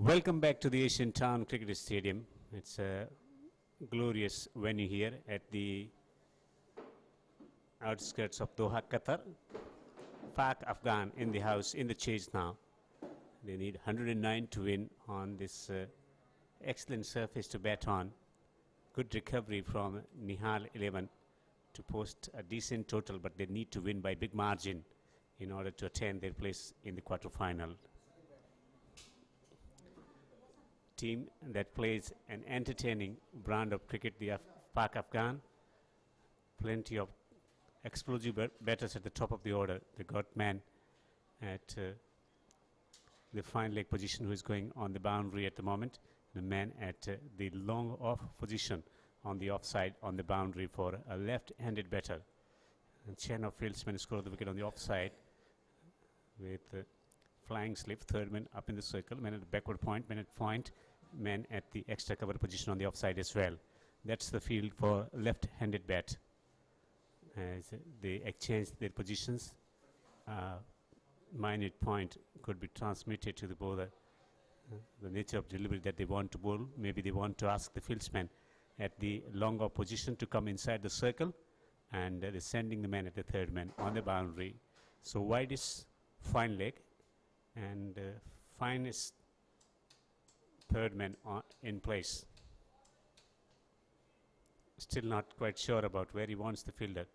Welcome back to the Asian Town Cricket Stadium. It's a glorious venue here at the outskirts of Doha, Qatar. Pak Afghan in the house, in the chase now. They need 109 to win on this excellent surface to bat on. Good recovery from Nihal 11 to post a decent total, but they need to win by big margin in order to attain their place in the quarter-final. Team that plays an entertaining brand of cricket, the Pak Afghan. Plenty of explosive batters at the top of the order. They got man at the fine leg position who is going on the boundary at the moment. The man at the long off position on the offside on the boundary for a left-handed batter. And chain of fieldsmen scored the wicket on the offside with flying slip. Third man up in the circle. Man at the backward point. Man at point. Man at the extra cover position on the offside as well. That's the field for left-handed bat. As they exchange their positions, minute point could be transmitted to the bowler. The nature of delivery that they want to bowl. Maybe they want to ask the fieldsman at the long off position to come inside the circle, and they're sending the man at the third man on the boundary. So wide is fine leg, and finest third man in place. Still not quite sure about where he wants the fielder.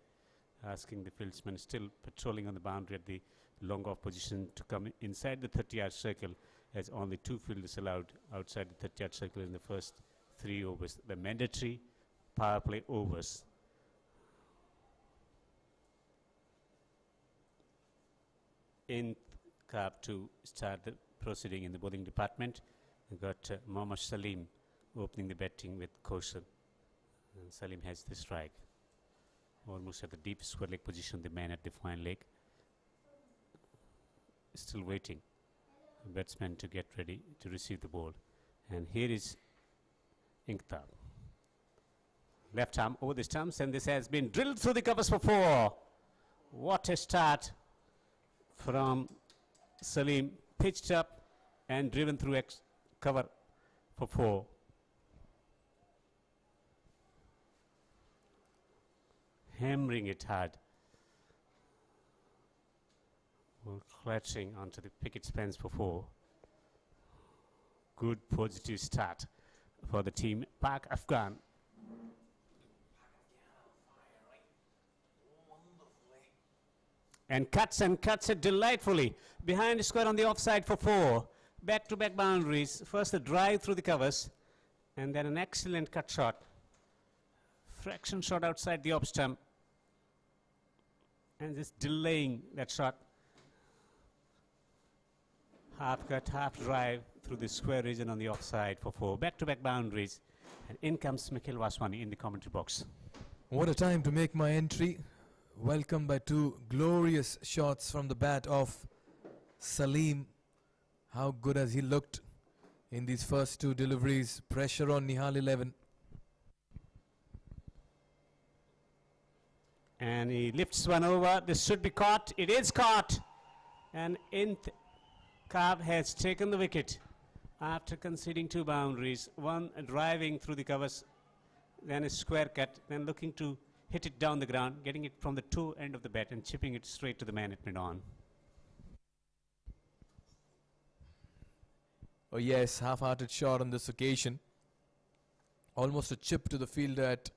Asking the fieldsman, still patrolling on the boundary at the long off position to come inside the 30-yard circle, as only 2 fielders allowed outside the 30-yard circle in the first 3 overs, the mandatory power play overs. In Cup to start the proceeding in the bowling department, we got Mohammad Salim opening the batting with caution. And Salim has the strike. Almost at the deep square leg position, the man at the fine leg. Still waiting. The batsman to get ready to receive the ball. And here is Inktab. Left arm over the stumps, and this has been drilled through the covers for 4. What a start from Salim. Pitched up and driven through cover for 4. Hammering it hard. Clutching onto the picket fence for 4. Good positive start for the team. Pak Afghan. And cuts it delightfully. Behind the square on the offside for 4. Back-to-back boundaries. First a drive through the covers, and then an excellent cut shot. Fraction shot outside the off stump. And just delaying that shot. Half cut, half drive through the square region on the offside for 4. Back-to-back boundaries. And in comes Mikhail Vaswani in the commentary box. What a time to make my entry. Welcomed by 2 glorious shots from the bat of Salim. How good has he looked in these first 2 deliveries. Pressure on Nihal 11. And he lifts one over. This should be caught. It is caught. And Kaab has taken the wicket after conceding 2 boundaries. One driving through the covers, then a square cut, then looking to hit it down the ground, getting it from the toe end of the bat and chipping it straight to the man at mid-on. Oh yes, half-hearted shot on this occasion. Almost a chip to the fielder at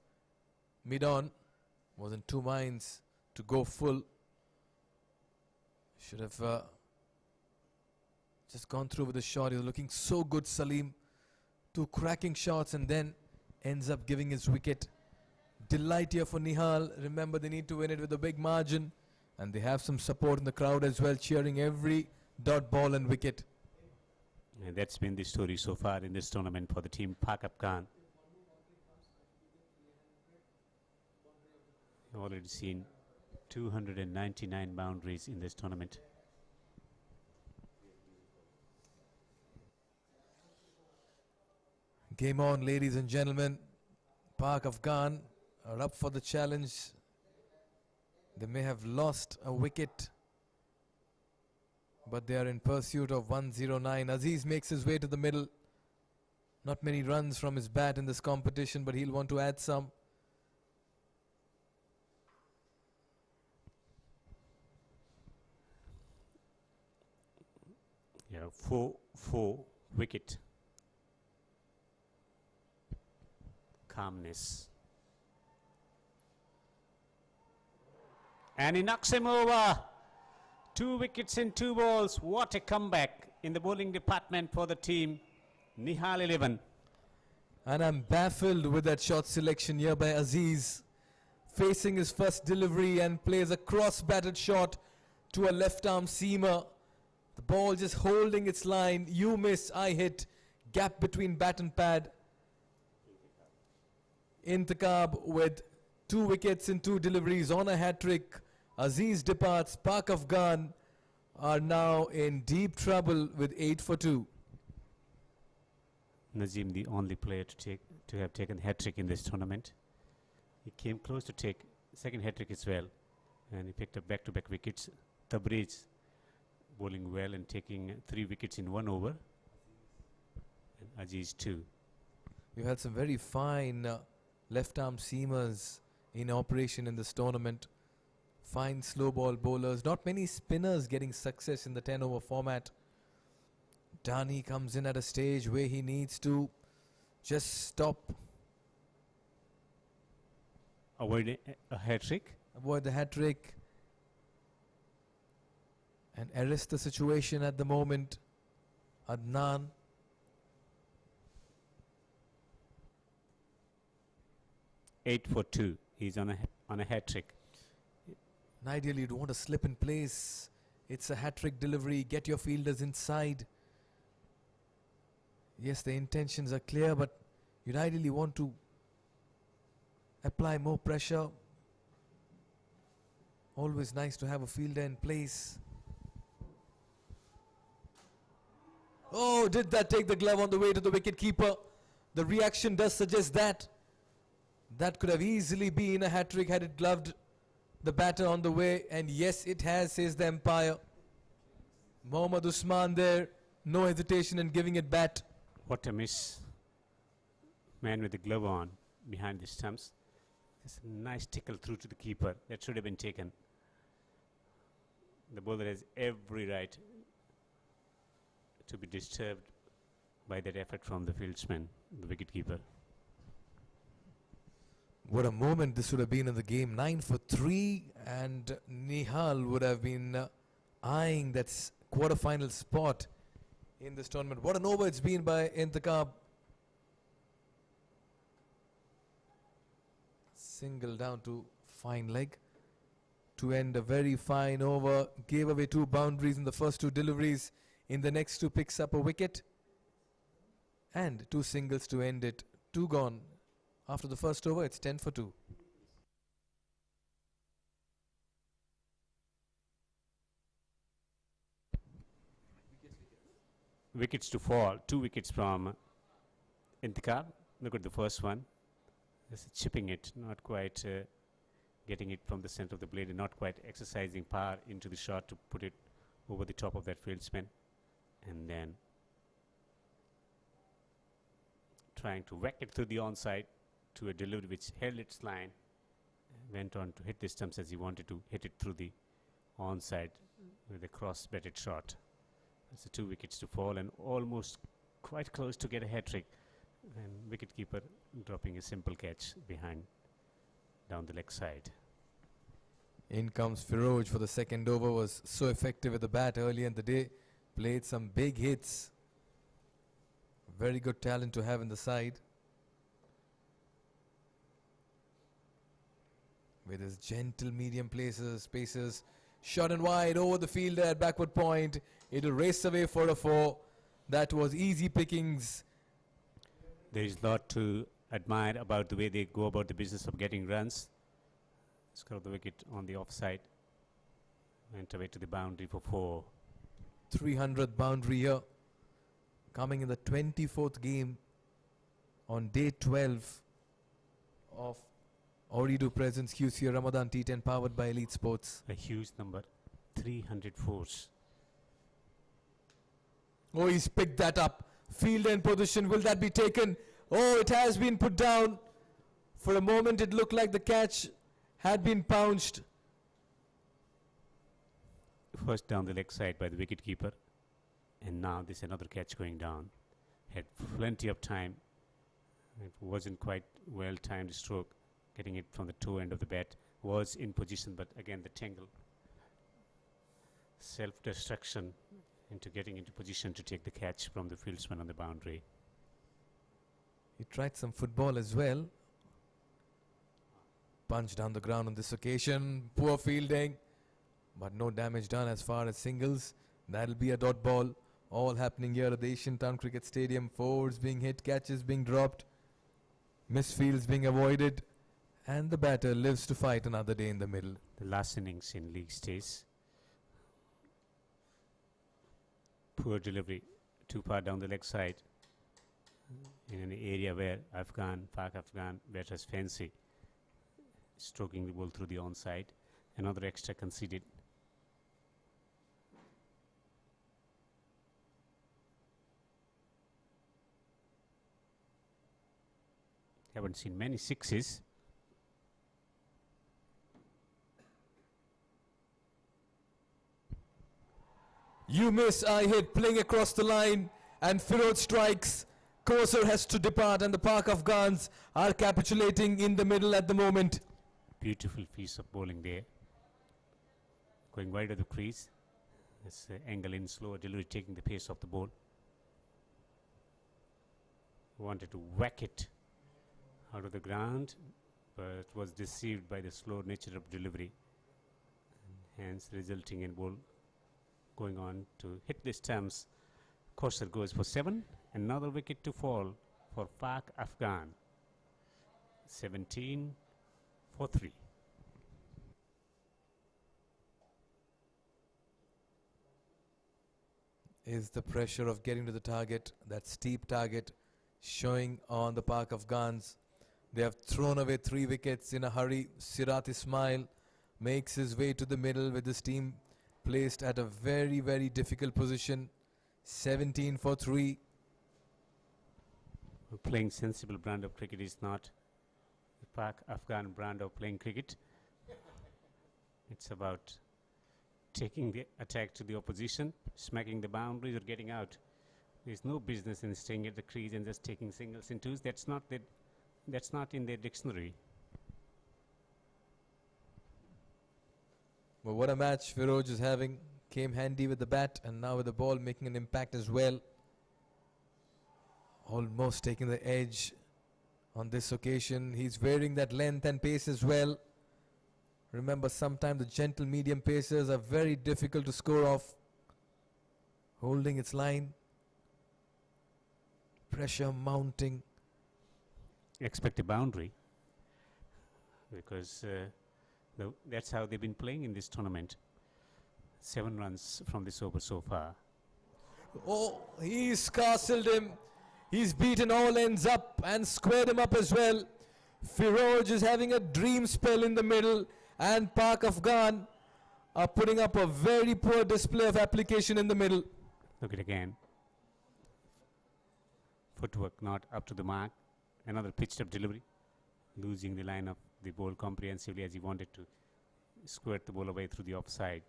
mid-on. Was in 2 minds to go full. Should have just gone through with the shot. He was looking so good, Salim. 2 cracking shots, and then ends up giving his wicket. Delight here for Nihal. Remember, they need to win it with a big margin, and they have some support in the crowd as well, cheering every dot ball and wicket. And that's been the story so far in this tournament for the team Pak Afghan. Already seen 299 boundaries in this tournament. Game on, ladies and gentlemen. Pak Afghan are up for the challenge. They may have lost a wicket but they are in pursuit of 109. Aziz makes his way to the middle. Not many runs from his bat in this competition, but he'll want to add some. Yeah, 4 wicket. Calmness. And he knocks him over. 2 wickets in 2 balls. What a comeback in the bowling department for the team. Nihal 11. And I'm baffled with that shot selection here by Aziz. Facing his first delivery and plays a cross-batted shot to a left-arm seamer. The ball just holding its line. You miss, I hit. Gap between bat and pad. Intikhab with 2 wickets in 2 deliveries on a hat-trick. Aziz departs. Pak Afghan are now in deep trouble with 8 for 2. Nazim, the only player to have taken hat-trick in this tournament. He came close to take second hat-trick as well, and he picked up back-to-back wickets. Tabriz bowling well and taking 3 wickets in 1 over, and Aziz 2. We've had some very fine left-arm seamers in operation in this tournament. Fine slow ball bowlers. Not many spinners getting success in the 10-over format. Dani comes in at a stage where he needs to just stop. Avoid a hat-trick. Avoid the hat-trick. And arrest the situation at the moment. Adnan. Eight for 2. He's on a hat-trick. And ideally, you don't want to slip in place. It's a hat-trick delivery. Get your fielders inside. Yes, the intentions are clear, but you'd ideally want to apply more pressure. Always nice to have a fielder in place. Oh, did that take the glove on the way to the wicket keeper? The reaction does suggest that. That could have easily been a hat-trick had it gloved the batter on the way. And yes, it has, says the umpire. Mohammad Usman there. No hesitation in giving it bat. What a miss. Man with the glove on behind the stumps. It's a nice tickle through to the keeper. That should have been taken. The bowler has every right to be disturbed by that effort from the fieldsman, the wicketkeeper. What a moment this would have been in the game. 9 for 3, and Nihal would have been eyeing that quarter-final spot in this tournament. What an over it's been by Intikhab. Single down to fine leg to end a very fine over. Gave away 2 boundaries in the first 2 deliveries. In the next 2 picks up a wicket. And 2 singles to end it. 2 gone. After the first over, it's 10 for 2. Wickets to fall. 2 wickets from Intikhab. Look at the first one. Just chipping it, not quite getting it from the center of the blade and not quite exercising power into the shot to put it over the top of that fieldsman. And then trying to whack it through the onside to a delivery which held its line, went on to hit the stumps as he wanted to hit it through the onside with a cross-batted shot. It's 2 wickets to fall and almost quite close to get a hat-trick, and wicketkeeper dropping a simple catch behind down the leg side. In comes Firoj for the second over. Was so effective with the bat early in the day. Played some big hits. Very good talent to have in the side. With his gentle medium paces. Shot and wide over the fielder at backward point. It'll race away for a 4. That was easy pickings. There is a lot to admire about the way they go about the business of getting runs. Scored the wicket on the offside. Went away to the boundary for 4. 300th boundary here. Coming in the 24th game on day 12 of Ooredoo Presents QC Ramadan T10 powered by Elite Sports. A huge number. 300 fours. Oh, he's picked that up. Field end position. Will that be taken? Oh, it has been put down. For a moment, it looked like the catch had been pounced. First down the leg side by the wicketkeeper. And now there's another catch going down. Had plenty of time. It wasn't quite well timed stroke. Getting it from the toe end of the bat. Was in position, but again the tangle. Self-destruction into getting into position to take the catch from the fieldsman on the boundary. He tried some football as well. Punch down the ground on this occasion. Poor fielding. But no damage done as far as singles. That'll be a dot ball. All happening here at the Asian Town Cricket Stadium. Fours being hit, catches being dropped. Misfields being avoided. And the batter lives to fight another day in the middle. The last innings in league stage. Poor delivery. Too far down the leg side. In an area where Pak Afghan batters fancy. Stroking the ball through the onside. Another extra conceded. Haven't seen many sixes. You miss, I hit, playing across the line, and Firod strikes. Koser has to depart, and the Pak Afghans are capitulating in the middle at the moment. Beautiful piece of bowling there. Going wide of the crease. This angle in, slower delivery, taking the pace of the ball. Wanted to whack it out of the ground, but was deceived by the slow nature of delivery. Hence resulting in ball going on to hit the stumps. Koser goes for 7. Another wicket to fall for Pak Afghan. 17 for 3. Is the pressure of getting to the target, that steep target, showing on the Pak Afghans. They have thrown away 3 wickets in a hurry. Sirat Ismail makes his way to the middle with his team placed at a very, very difficult position. 17 for 3. Playing sensible brand of cricket is not the Pak Afghan brand of playing cricket. It's about taking the attack to the opposition, smacking the boundaries or getting out. There's no business in staying at the crease and just taking singles and twos. That's not in their dictionary. But what a match Firoj is having. Came handy with the bat and now with the ball making an impact as well. Almost taking the edge on this occasion. He's wearing that length and pace as well. Remember, sometimes the gentle medium pacers are very difficult to score off. Holding its line. Pressure mounting. Expect a boundary because that's how they've been playing in this tournament. 7 runs from this over so far. Oh, he's castled him. He's beaten all ends up and squared him up as well. Firoj is having a dream spell in the middle, and Pak Afghan are putting up a very poor display of application in the middle. Look at it again. Footwork not up to the mark. Another pitched up delivery. Losing the line of the ball comprehensively as he wanted to squirt the ball away through the offside.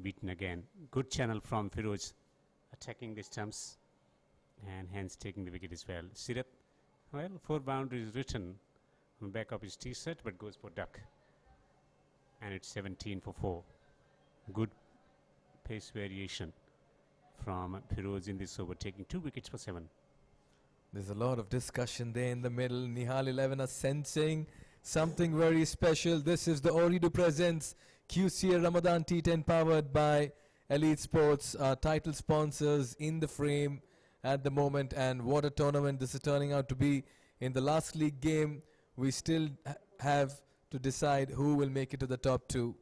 Beaten again. Good channel from Firoj, attacking the stumps and hence taking the wicket as well. Sirat, well, 4 boundaries written on the back of his T-shirt, but goes for duck. And it's 17 for 4. Good pace variation from Firoj in this over, taking 2 wickets for 7. There's a lot of discussion there in the middle. Nihal 11 are sensing something very special. This is the Ooredoo Presents QCA Ramadan T10 powered by Elite Sports, our title sponsors in the frame at the moment. And what a tournament this is turning out to be. In the last league game, we still have to decide who will make it to the top 2.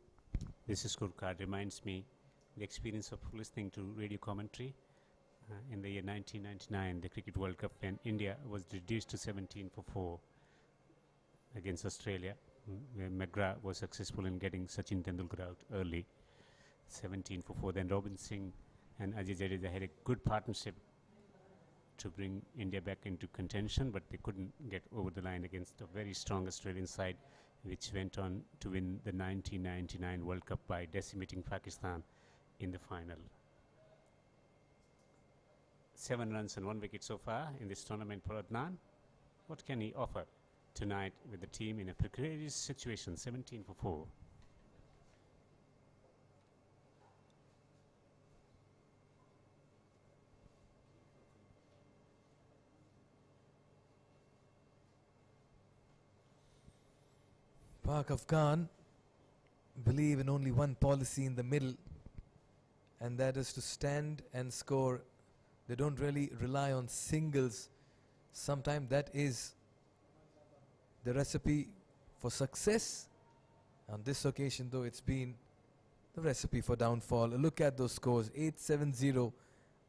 This scorecard reminds me the experience of listening to radio commentary in the year 1999, the Cricket World Cup, when India was reduced to 17 for 4 against Australia, where McGrath was successful in getting Sachin Tendulkar out early. 17 for 4. Then Robin Singh and Ajay Jadeja had a good partnership to bring India back into contention, but they couldn't get over the line against a very strong Australian side, which went on to win the 1999 World Cup by decimating Pakistan in the final. 7 runs and 1 wicket so far in this tournament for Adnan. What can he offer tonight with the team in a precarious situation? 17 for 4. Pak Afghan believe in only one policy in the middle, and that is to stand and score. They don't really rely on singles. Sometimes that is the recipe for success. On this occasion, though, it's been the recipe for downfall. Look at those scores: 8-7-0,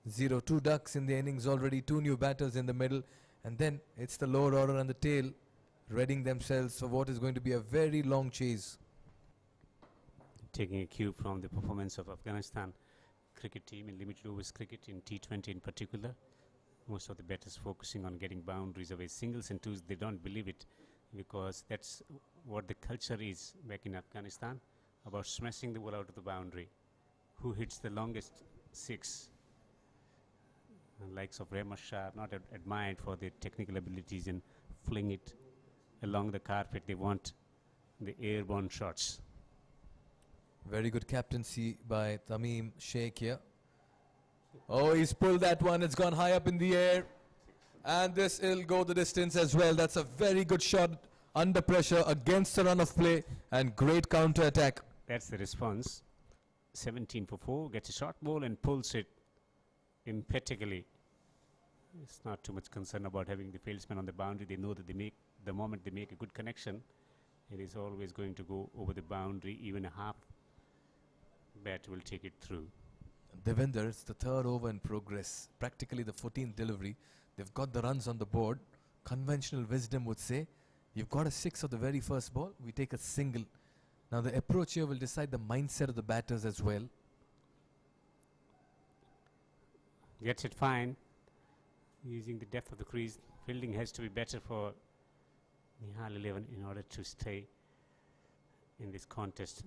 0-2 ducks in the innings already, 2 new batters in the middle, and then it's the lower order and the tail readying themselves for what is going to be a very long chase. Taking a cue from the performance of Afghanistan cricket team in limited overs cricket, in T20 in particular. Most of the batters focusing on getting boundaries away. Singles and twos, they don't believe it, because that's what the culture is back in Afghanistan, about smashing the ball out of the boundary. Who hits the longest 6? The likes of Rehman Shah are not admired for their technical abilities in fling it along the carpet. They want the airborne shots. Very good captaincy by Tamim Sheikh here. Oh, he's pulled that one. It's gone high up in the air. And this will go the distance as well. That's a very good shot under pressure against the run of play, and great counter attack. That's the response. 17 for 4. Gets a short ball and pulls it emphatically. It's not too much concern about having the fieldsman on the boundary. They know that the moment they make a good connection, it is always going to go over the boundary. Even a half bat will take it through. Devinder, it's the 3rd over in progress, practically the 14th delivery. They've got the runs on the board. Conventional wisdom would say, you've got a 6 of the very first ball, we take a single. Now the approach here will decide the mindset of the batters as well. Gets it fine. Using the depth of the crease, fielding has to be better for Nihal 11 in order to stay in this contest.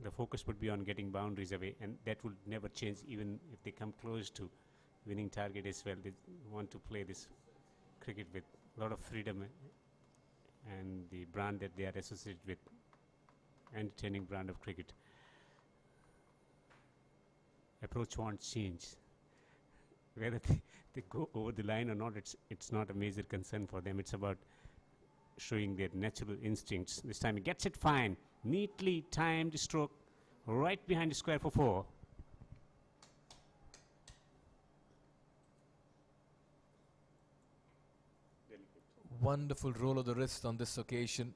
The focus would be on getting boundaries away, and that would never change even if they come close to winning target as well. They want to play this cricket with a lot of freedom and the brand that they are associated with, entertaining brand of cricket. Approach won't change. Whether they go over the line or not, it's not a major concern for them. It's about showing their natural instincts. This time he gets it fine. Neatly timed stroke right behind the square for 4. Wonderful roll of the wrist on this occasion.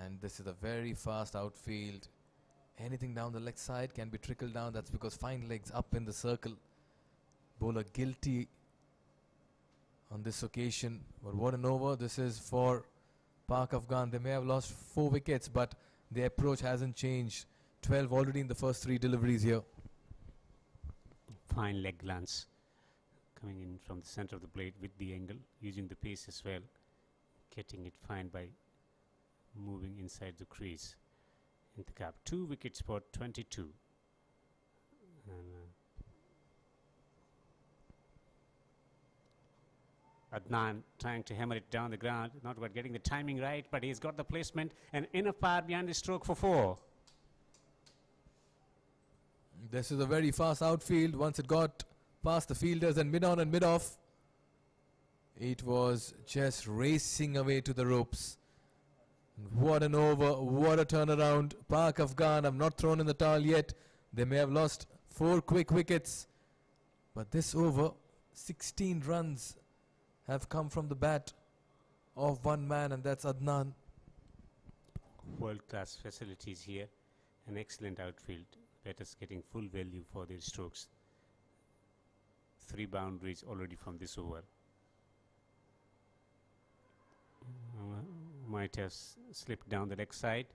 And this is a very fast outfield. Anything down the leg side can be trickled down. That's because fine legs up in the circle. Bowler guilty on this occasion. But what an over this is for Pak Afghan. They may have lost 4 wickets, but the approach hasn't changed. 12 already in the first 3 deliveries here. Fine leg glance coming in from the center of the blade with the angle, using the pace as well, getting it fine by moving inside the crease in the gap. 2 wickets for 22. And, Adnan trying to hammer it down the ground, not quite getting the timing right, but he's got the placement and enough power behind the stroke for 4. This is a very fast outfield. Once it got past the fielders and mid-on and mid-off, it was just racing away to the ropes. What an over, what a turnaround. Pak Afghan have not thrown in the towel yet. They may have lost 4 quick wickets, but this over, 16 runs have come from the bat of one man, and that's Adnan. World-class facilities here, an excellent outfield. Batters getting full value for their strokes. 3 boundaries already from this over. Might have slipped down the leg side.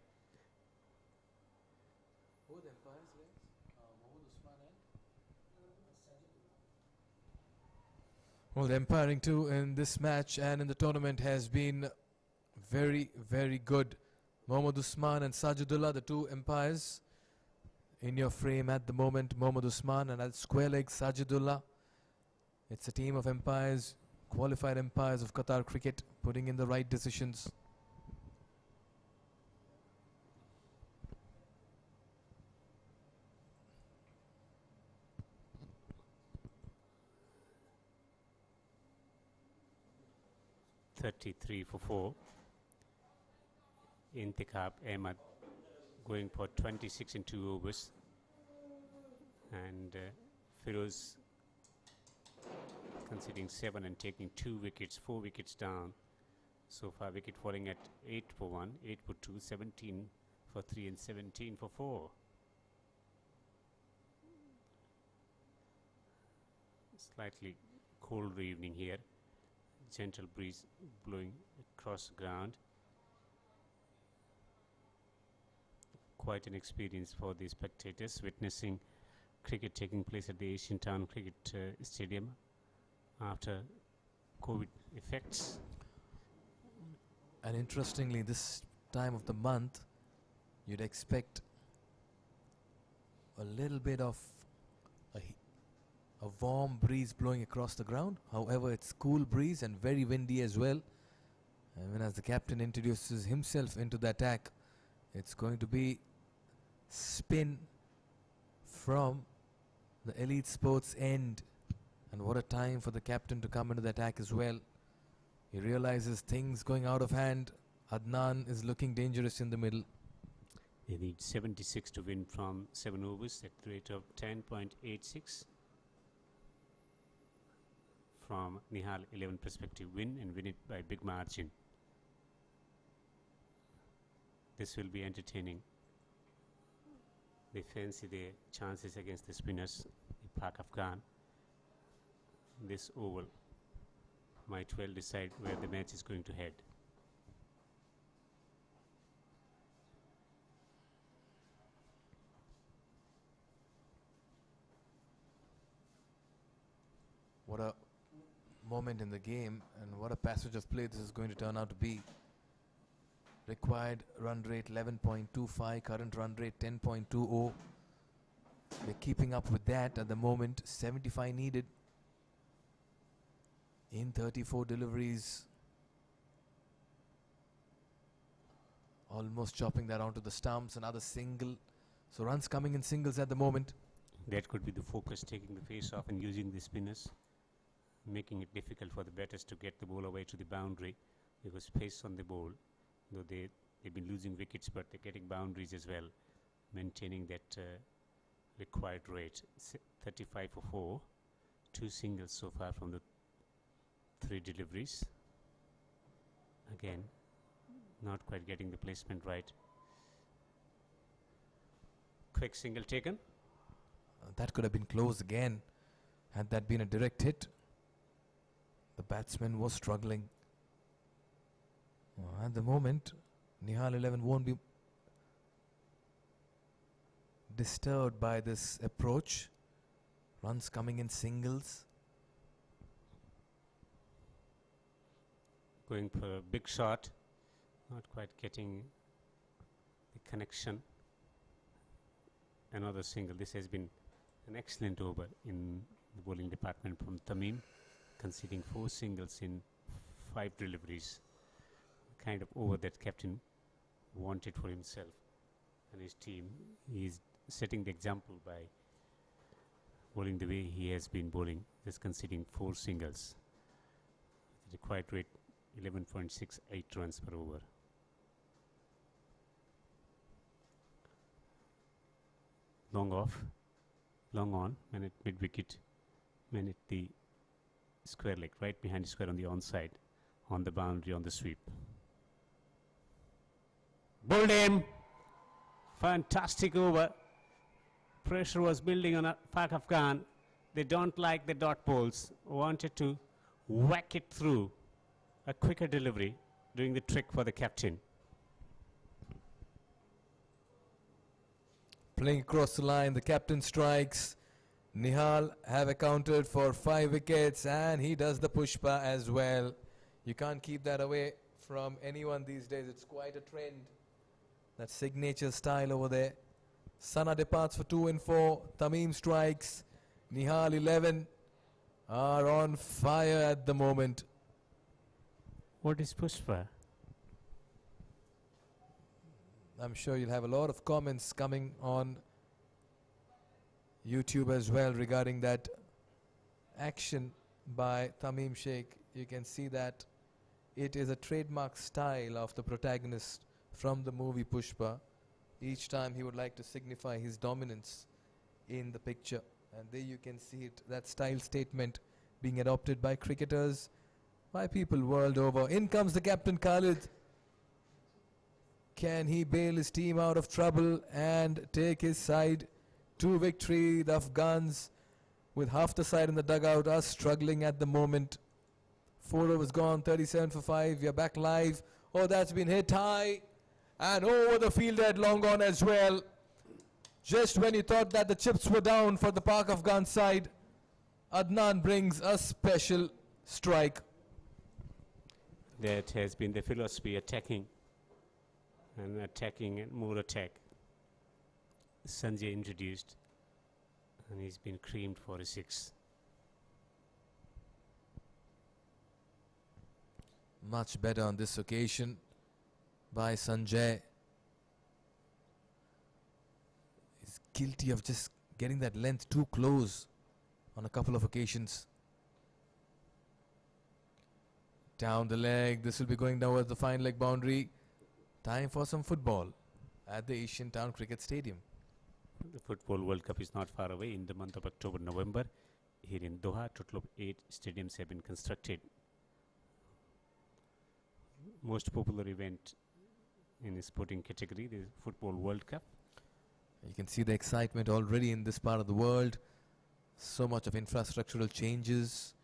Well, the umpiring too in this match and in the tournament has been very, very good. Mohammad Usman and Sajidullah, the two umpires in your frame at the moment. Mohammad Usman and at square leg Sajidullah. It's a team of umpires, qualified umpires of Qatar cricket, putting in the right decisions. .33 for 4. Intikhab Ahmad going for 26 in 2 overs. And Firoz conceding 7 and taking 2 wickets, 4 wickets down. So far wicket falling at 8 for 1, 8 for 2, 17 for 3 and 17 for 4. Slightly colder evening here. Gentle breeze blowing across the ground. Quite an experience for the spectators witnessing cricket taking place at the Asian Town Cricket Stadium after COVID effects. And interestingly, this time of the month, you'd expect a little bit of a warm breeze blowing across the ground. However, it's cool breeze and very windy as well. And when as the captain introduces himself into the attack, it's going to be spin from the elite sports end. And what a time for the captain to come into the attack as well. He realizes things going out of hand. Adnan is looking dangerous in the middle. They need 76 to win from 7 overs at the rate of 10.86. From Nihal 11 perspective, win and win it by big margin. This will be entertaining. They fancy their chances against the spinners, the Pak Afghan. This oval might well decide where the match is going to head. What a moment in the game and what a passage of play this is going to turn out to be. Required run rate 11.25, current run rate 10.20. They're keeping up with that at the moment. 75 needed in 34 deliveries. Almost chopping that onto the stumps. Another single. So runs coming in singles at the moment. That could be the focus, taking the face off and using the spinners, making it difficult for the batters to get the ball away to the boundary, because pace on the ball, though they've been losing wickets, but they're getting boundaries as well, maintaining that required rate. 35 for 4, 2 singles so far from the 3 deliveries. Again, not quite getting the placement right. Quick single taken. That could have been close again had that been a direct hit. The batsman was struggling. At the moment, Nihal 11 won't be disturbed by this approach. Runs coming in singles. Going for a big shot. Not quite getting the connection. Another single. This has been an excellent over in the bowling department from Tamim, conceding 4 singles in 5 deliveries. Kind of over that captain wanted for himself and his team. He is setting the example by bowling the way he has been bowling, just conceding 4 singles. The required rate 11.68 runs per over. Long off, long on, man at mid wicket, man at the square leg, right behind the square on the onside, on the boundary, on the sweep. Bowled him. Fantastic over. Pressure was building on Pak Afghan. They don't like the dot balls. Wanted to whack it through. A quicker delivery, doing the trick for the captain. Playing across the line, the captain strikes. Nihal have accounted for 5 wickets, and he does the pushpa as well. You can't keep that away from anyone these days. It's quite a trend. That signature style over there. Sana departs for 2 and 4. Tamim strikes. Nihal 11 are on fire at the moment. What is pushpa? I'm sure you'll have a lot of comments coming on YouTube as well regarding that action by Tamim Sheikh. You can see that it is a trademark style of the protagonist from the movie Pushpa. Each time he would like to signify his dominance in the picture, and there you can see it, that style statement being adopted by cricketers, by people world over. In comes the captain Khalid. Can he bail his team out of trouble and take his side to victory? The Afghans, with half the side in the dugout, are struggling at the moment. 4 overs gone, 37 for 5. We are back live. Oh, that's been hit high and over the field at long gone as well. Just when you thought that the chips were down for the Pak Afghan side, Adnan brings a special strike. That has been the philosophy, attacking and more attack. Sanjay introduced, and he's been creamed for a 6. Much better on this occasion by Sanjay. He's guilty of just getting that length too close on a couple of occasions. Down the leg, this will be going towards the fine leg boundary. Time for some football at the Asian Town Cricket Stadium. The Football World Cup is not far away in the month of October, November. Here in Doha, total of 8 stadiums have been constructed. Most popular event in the sporting category, the Football World Cup. You can see the excitement already in this part of the world. So much of infrastructural changes.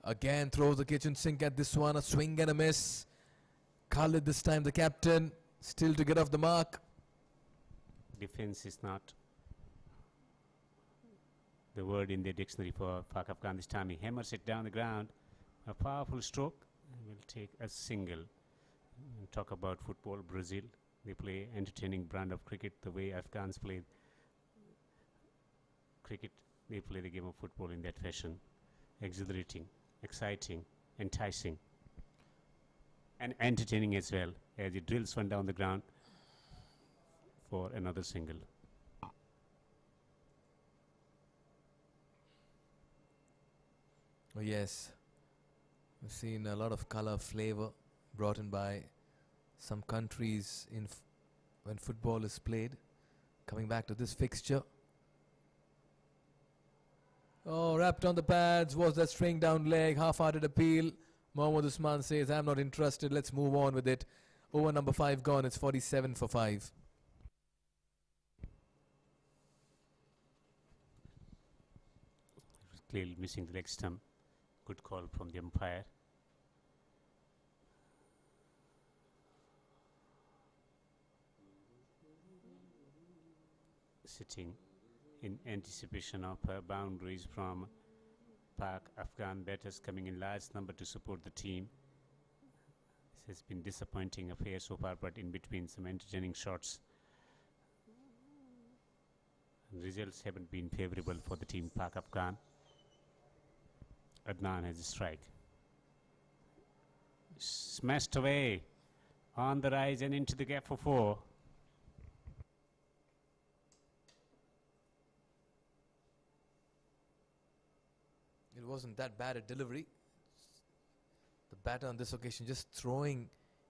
Again throws the kitchen sink at this one. A swing and a miss. Khalid this time the captain. Still to get off the mark. Defense is not the word in the dictionary for Pak Afghan this time. He hammers it down the ground. A powerful stroke. Will take a single. And talk about football, Brazil. They play entertaining brand of cricket the way Afghans play cricket. They play the game of football in that fashion. Exhilarating, exciting, enticing, and entertaining as well, as he drills one down the ground for another single. Oh yes, we've seen a lot of color, flavor brought in by some countries in when football is played. Coming back to this fixture. Oh, wrapped on the pads was that string down leg, half-hearted appeal. Mohammad Usman says, I'm not interested, let's move on with it. Over number 5 gone, it's 47 for 5. Clearly missing the leg stump. Good call from the umpire. Sitting in anticipation of boundaries from Pak Afghan batters coming in large number to support the team. This has been disappointing affair so far, but in between some entertaining shots. And results haven't been favorable for the team Pak Afghan. Adnan has a strike. Smashed away on the rise and into the gap for 4. It wasn't that bad a delivery. The batter on this occasion just throwing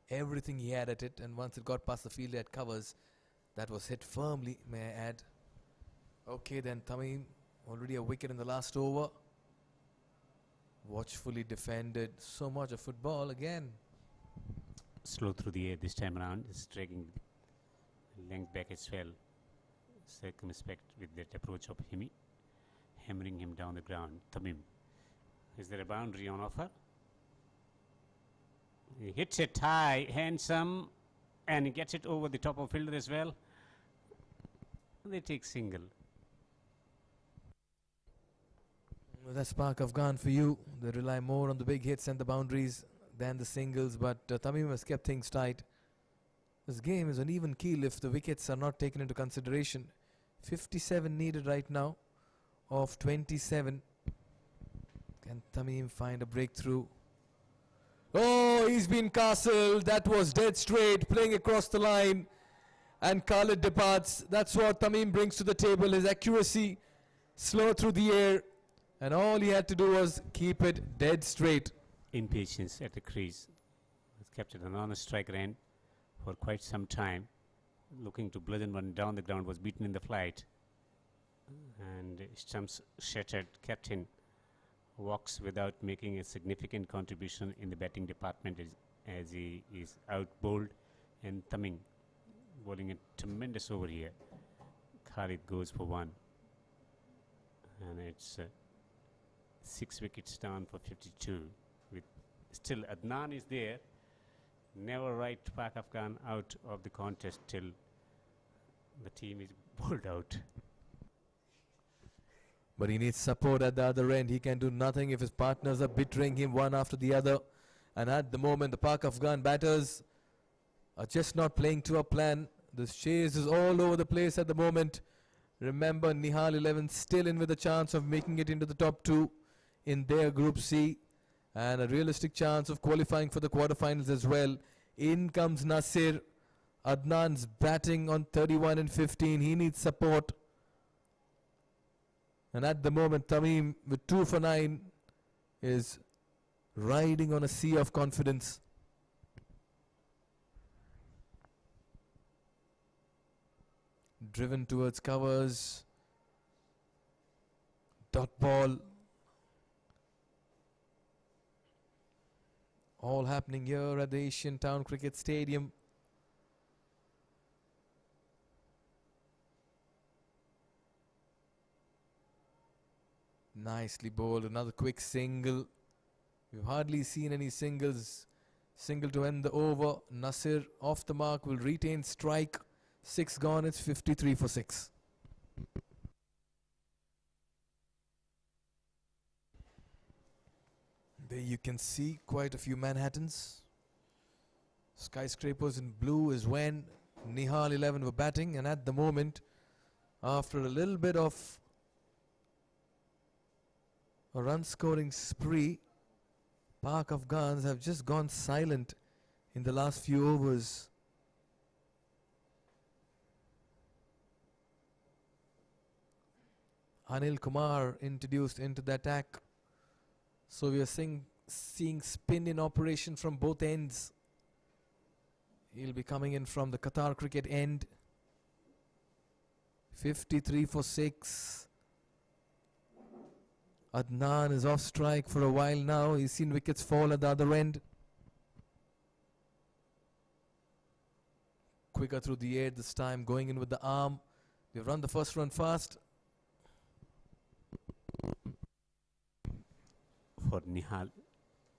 everything he had at it, and once it got past the field at covers, that was hit firmly, may I add. Okay then, Tamim, already a wicket in the last over. Watchfully defended. So much of football again. Slow through the air this time around, is dragging length back as well. Circumspect with that approach of Himi, hammering him down the ground. Tamim. Is there a boundary on offer? He hits it high, handsome, and he gets it over the top of fielder as well. and they take single. Well, that's Pak Afghan for you. They rely more on the big hits and the boundaries than the singles, but Tamim has kept things tight. This game is an even keel if the wickets are not taken into consideration. 57 needed right now of 27. Can Tamim find a breakthrough? Oh, he's been castled. That was dead straight, playing across the line. And Khalid departs. That's what Tamim brings to the table. His accuracy, slow through the air. And all he had to do was keep it dead straight. Impatience at the crease. Has kept it on a strike end for quite some time. Looking to bludgeon one down the ground, was beaten in the flight. And stumps shattered. Captain walks without making a significant contribution in the batting department as he is out bowled. And Tamim bowling a tremendous over here. Khalid goes for one. And it's 6 wickets down for 52. With still Adnan is there. Never right Pak Afghan out of the contest till the team is bowled out. But he needs support at the other end. He can do nothing if his partners are betraying him one after the other. And at the moment, the Pak Afghan batters are just not playing to a plan. The chase is all over the place at the moment. Remember, Nihal 11 still in with a chance of making it into the top 2 in their Group C. And a realistic chance of qualifying for the quarterfinals as well. In comes Nasir. Adnan's batting on 31 and 15. He needs support. And at the moment, Tamim with 2 for 9 is riding on a sea of confidence. Driven towards covers. Dot ball. All happening here at the Asian Town Cricket Stadium. Nicely bowled, another quick single. We've hardly seen any singles. Single to end the over. Nasir off the mark, will retain strike. 6 gone, it's 53 for 6. There you can see quite a few Manhattans. Skyscrapers in blue is when Nihal 11 were batting, and at the moment, after a little bit of a run scoring spree, Pak Afghans have just gone silent in the last few overs. Anil Kumar introduced into the attack. So we are seeing spin in operation from both ends. He'll be coming in from the Qatar cricket end. 53 for 6. Adnan is off strike for a while now. He's seen wickets fall at the other end. Quicker through the air this time, going in with the arm. They've run the first run fast. For Nihal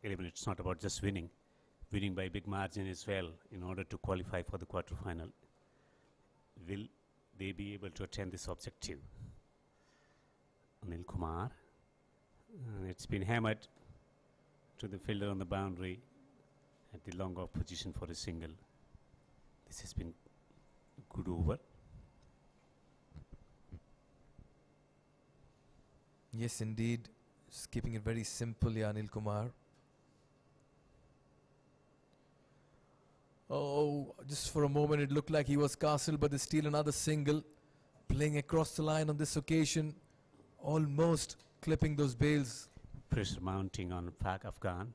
11, it's not about just winning. Winning by big margin as well in order to qualify for the quarterfinal. Will they be able to attain this objective? Anil Kumar. And it's been hammered to the fielder on the boundary at the long off position for a single. This has been a good over. Yes, indeed. Just keeping it very simple, Anil Kumar. Oh, just for a moment it looked like he was castled, but there's still another single. Playing across the line on this occasion. Almost clipping those bails. Pressure mounting on Pak Afghan.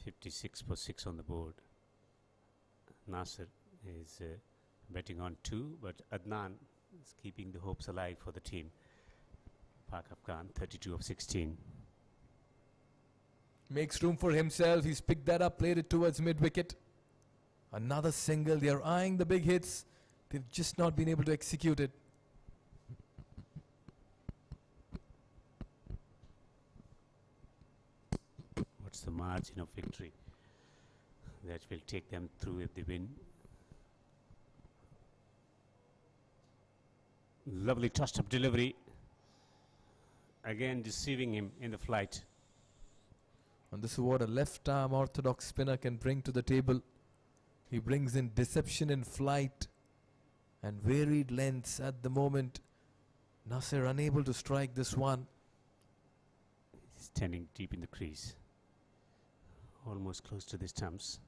56 for 6 on the board. Nasir is betting on 2, but Adnan is keeping the hopes alive for the team. Pak Afghan 32 of 16. Makes room for himself. He's picked that up, played it towards mid-wicket. Another single. They are eyeing the big hits. They've just not been able to execute it. What's the margin of victory that will take them through if they win? Lovely touched-up delivery. Again deceiving him in the flight. And this is what a left arm orthodox spinner can bring to the table. He brings in deception in flight and varied lengths at the moment. Nasser unable to strike this one. Standing deep in the crease. Almost close to the stumps.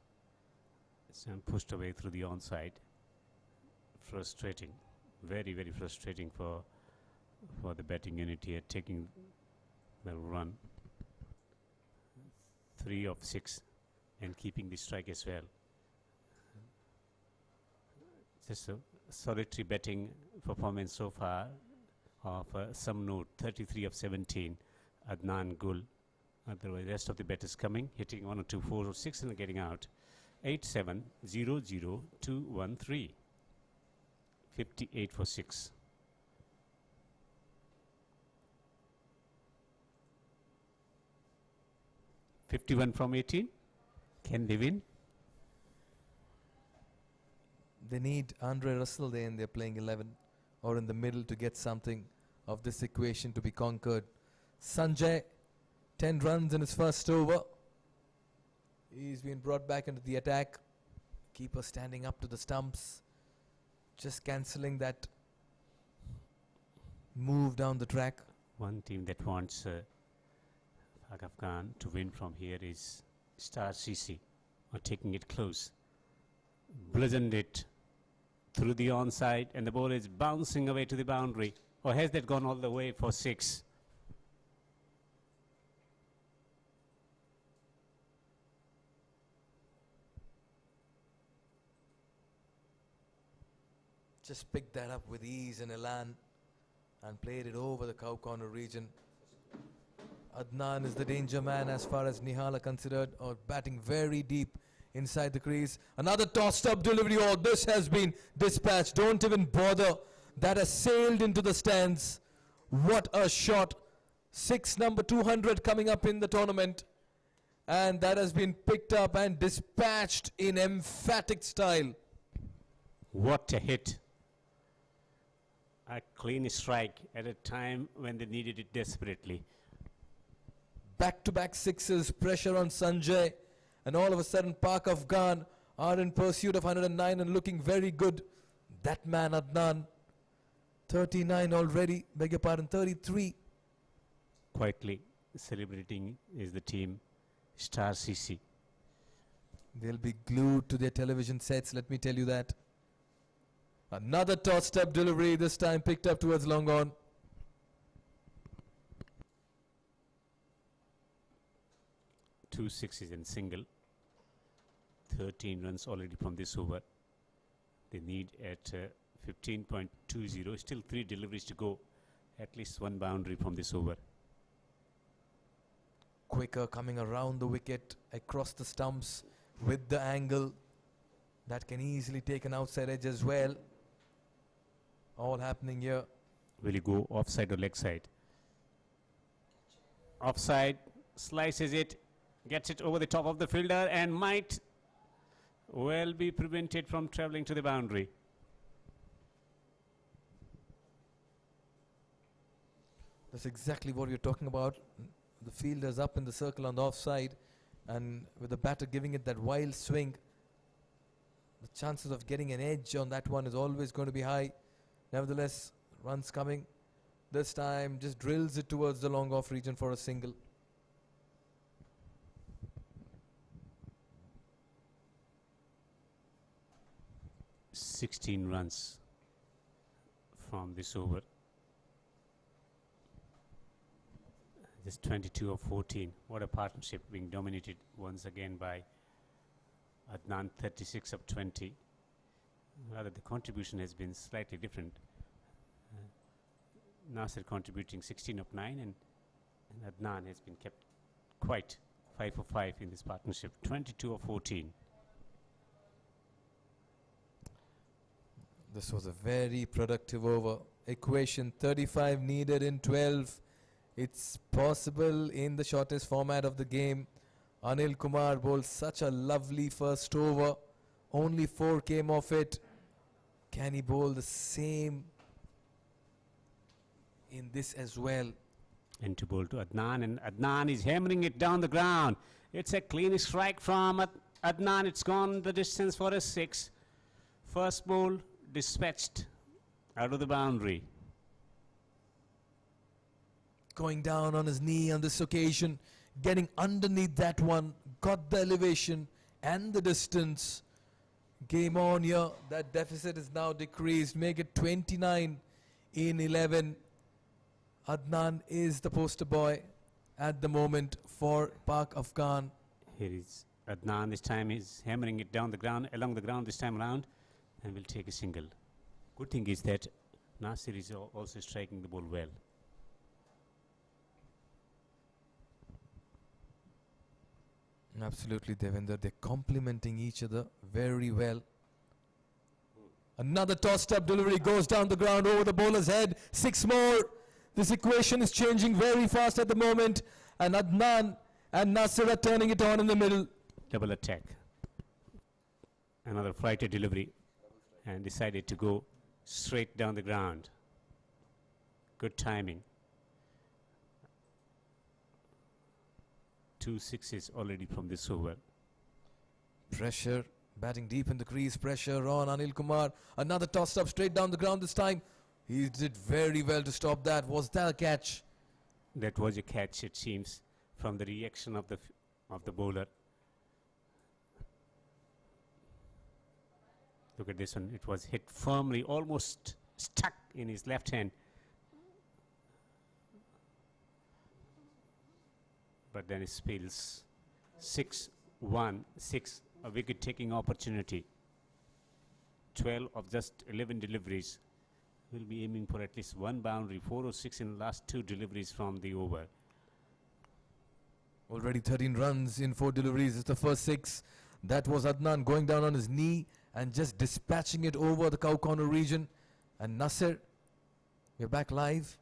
Sam pushed away through the onside. Frustrating. Very, very frustrating for the batting unit here, taking the run. 3 of 6 and keeping the strike as well. Just a solitary batting performance so far of some note. 33 of 17. Adnan Gul. Otherwise, rest of the batters coming, hitting 1 or 2, 4 or 6 and getting out. 8-7-0-0-2-1-3. 58 for 6. .51 from 18. Can they win? They need Andre Russell there in their playing 11 or in the middle to get something of this equation to be conquered. Sanjay, 10 runs in his first over. He's been brought back into the attack. Keeper standing up to the stumps. Just cancelling that move down the track. One team that wants Afghan to win from here is Star CC, or taking it close. Bludgeoned it through the onside, and the ball is bouncing away to the boundary. Or has that gone all the way for 6? Just picked that up with ease and elan and played it over the cow corner region. Adnan is the danger man as far as Nihal are considered, or batting very deep inside the crease. Another tossed up delivery. Oh, this has been dispatched. Don't even bother. That has sailed into the stands. What a shot. 6 number 200 coming up in the tournament. And that has been picked up and dispatched in emphatic style. What a hit. A clean strike at a time when they needed it desperately. Back-to-back sixes, pressure on Sanjay, and all of a sudden Pak Afghan are in pursuit of 109 and looking very good. That man Adnan, 39 already, beg your pardon, 33. Quietly celebrating is the team Star CC. They'll be glued to their television sets, let me tell you that. Another tossed up delivery, this time picked up towards long on. Two sixes in single. 13 runs already from this over. They need at 15.20. Still 3 deliveries to go. At least 1 boundary from this over. Quicker coming around the wicket, across the stumps with the angle. That can easily take an outside edge as well. All happening here. Will he go offside or leg side? Offside. Slices it. Gets it over the top of the fielder and might well be prevented from travelling to the boundary. That's exactly what we're talking about. The fielder's up in the circle on the offside, and with the batter giving it that wild swing, the chances of getting an edge on that one is always going to be high. Nevertheless, runs coming. This time just drills it towards the long off region for a single. $16 runs from this over. Just 22 of 14. What a partnership, being dominated once again by Adnan, 36 of 20. Rather, the contribution has been slightly different. Nasser contributing 16 of 9, and Adnan has been kept quite 5 of 5 in this partnership. 22 of 14. This was a very productive over. Equation 35 needed in 12. It's possible in the shortest format of the game. Anil Kumar bowled such a lovely first over. Only 4 came off it. Can he bowl the same in this as well. And to bowl to Adnan, and Adnan is hammering it down the ground. It's a clean strike from Adnan. It's gone the distance for a 6. First ball dispatched out of the boundary. Going down on his knee on this occasion, getting underneath that one, got the elevation and the distance. Game on here. That deficit is now decreased. Make it 29 in 11. Adnan is the poster boy at the moment for Pak Afghan. Here is Adnan. This time he's hammering it down the ground, along the ground this time around, and will take a single. Good thing is that Nasir is also striking the ball well. Absolutely, Devendra. They're complementing each other very well. Another tossed up delivery goes down the ground over the bowler's head. 6 more. This equation is changing very fast at the moment. And Adnan and Nasir are turning it on in the middle. Double attack. Another flighted delivery. And decided to go straight down the ground. Good timing. 2 sixes already from this over. Pressure, batting deep in the crease, pressure on Anil Kumar. Another tossed up straight down the ground this time. He did very well to stop that. Was that a catch? That was a catch, it seems, from the reaction of the bowler. Look at this one. It was hit firmly, almost stuck in his left hand. But then it spills. 6-1-6, a wicket-taking opportunity. 12 of just 11 deliveries. Will be aiming for at least 1 boundary. 4 or 6 in the last 2 deliveries from the over. Already 13 runs in 4 deliveries. It's the first 6. That was Adnan going down on his knee and just dispatching it over the cow corner region. And Nasir, we're back live.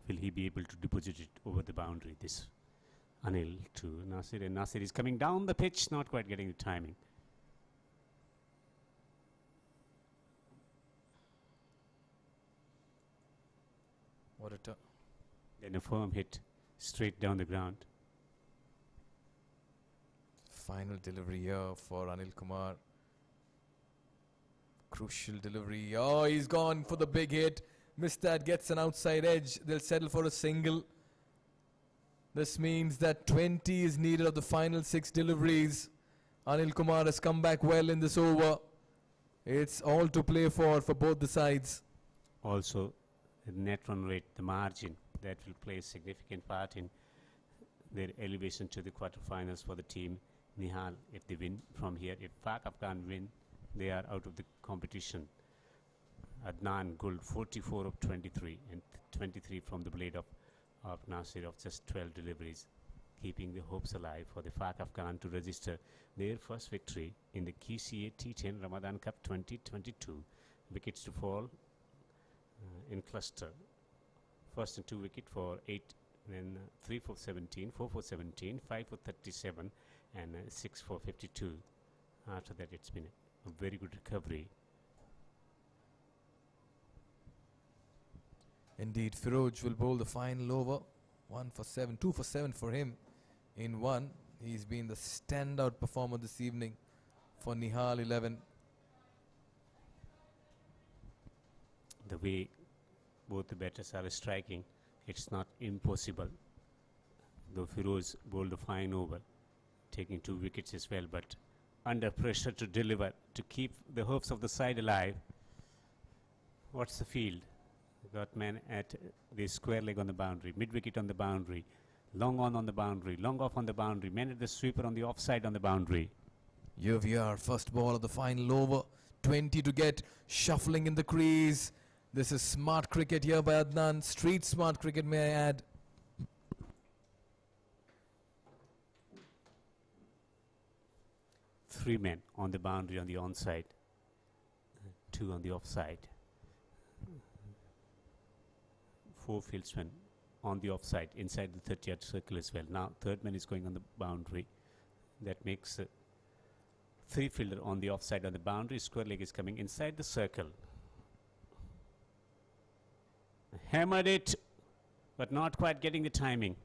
Will he be able to deposit it over the boundary? This Anil to Nasir, and Nasir is coming down the pitch, not quite getting the timing. What a turn. Then a firm hit straight down the ground. Final delivery here for Anil Kumar. Crucial delivery. Oh, he's gone for the big hit. Missed that, gets an outside edge. They'll settle for a single. This means that 20 is needed of the final 6 deliveries. Anil Kumar has come back well in this over. It's all to play for both the sides. Also, the net run rate, the margin, that will play a significant part in their elevation to the quarterfinals for the team Nihal. If they win from here, if Pak Afghan win, they are out of the competition. Adnan Gul 44 of 23 and 23 from the blade of Nasir of just 12 deliveries, keeping the hopes alive for the Pak Afghan to register their first victory in the KCA T10 Ramadan Cup 2022. Wickets to fall in cluster. First and 2 wicket for 8, then 3 for 17, 4 for 17, 5 for 37 and 6 for 52. After that it's been a very good recovery. Indeed, Firoj will bowl the final over. 1 for 7, 2 for 7 for him in 1. He's been the standout performer this evening for Nihal 11. The way both the batters are striking, it's not impossible. Though Firoz bowled a fine over, taking 2 wickets as well, but under pressure to deliver, to keep the hopes of the side alive. What's the field? Got man at the square leg on the boundary, mid wicket on the boundary, long on the boundary, long off on the boundary, man at the sweeper on the offside on the boundary. Here we are, first ball of the final over. 20 to get, shuffling in the crease. This is smart cricket here by Adnan. Street smart cricket, may I add. Three men on the boundary on the onside, 2 on the offside. 4 fieldsmen on the offside, inside the 30-yard circle as well. Now, third man is going on the boundary. That makes 3 fielder on the offside on the boundary. Square leg is coming inside the circle. Hammered it, but not quite getting the timing.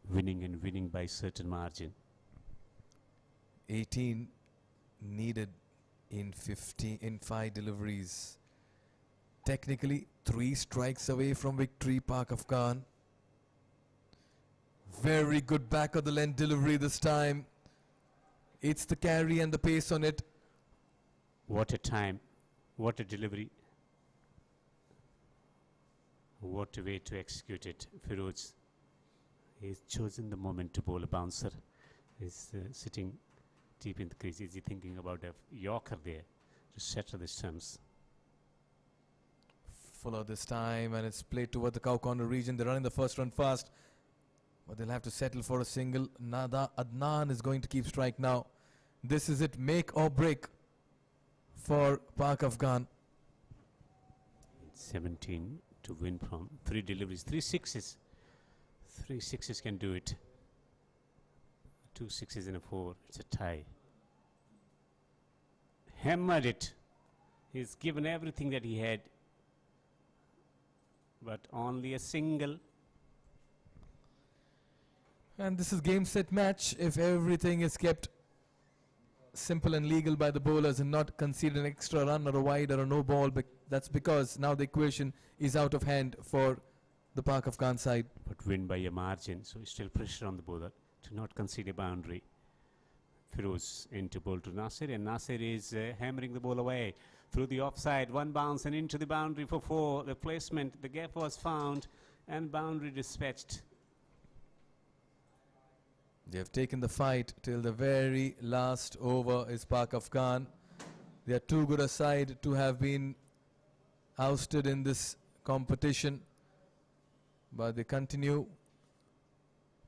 Winning and winning by certain margin. 18 needed in 5 deliveries. Technically 3 strikes away from victory, Pak Afghan. Very good back of the length delivery this time. It's the carry and the pace on it. What a time, what a delivery, what a way to execute it. Firoz, he's chosen the moment to bowl a bouncer. He's sitting deep in the crease. Is he thinking about a Yorker there to settle the stumps? Fuller this time, and it's played toward the cow corner region. They're running the first run fast, but they'll have to settle for a single. Nada Adnan is going to keep strike now. This is it, make or break for Pak Afghan. 17 to win from 3 deliveries, 3 sixes. 3 sixes can do it. 2 sixes and a 4. It's a tie. Hammered it. He's given everything that he had, but only a single. And this is game, set, match. If everything is kept simple and legal by the bowlers and not concede an extra run or a wide or a no ball, that's because now the equation is out of hand for the Pak Afghan side. But win by a margin, so still pressure on the bowler to not concede a boundary. Firoz into bowl to Nasir, and Nasir is hammering the ball away through the offside. 1 bounce and into the boundary for 4. The placement, the gap was found and boundary dispatched. They have taken the fight till the very last over is Pak Afghan. They are too good a side to have been ousted in this competition, but they continue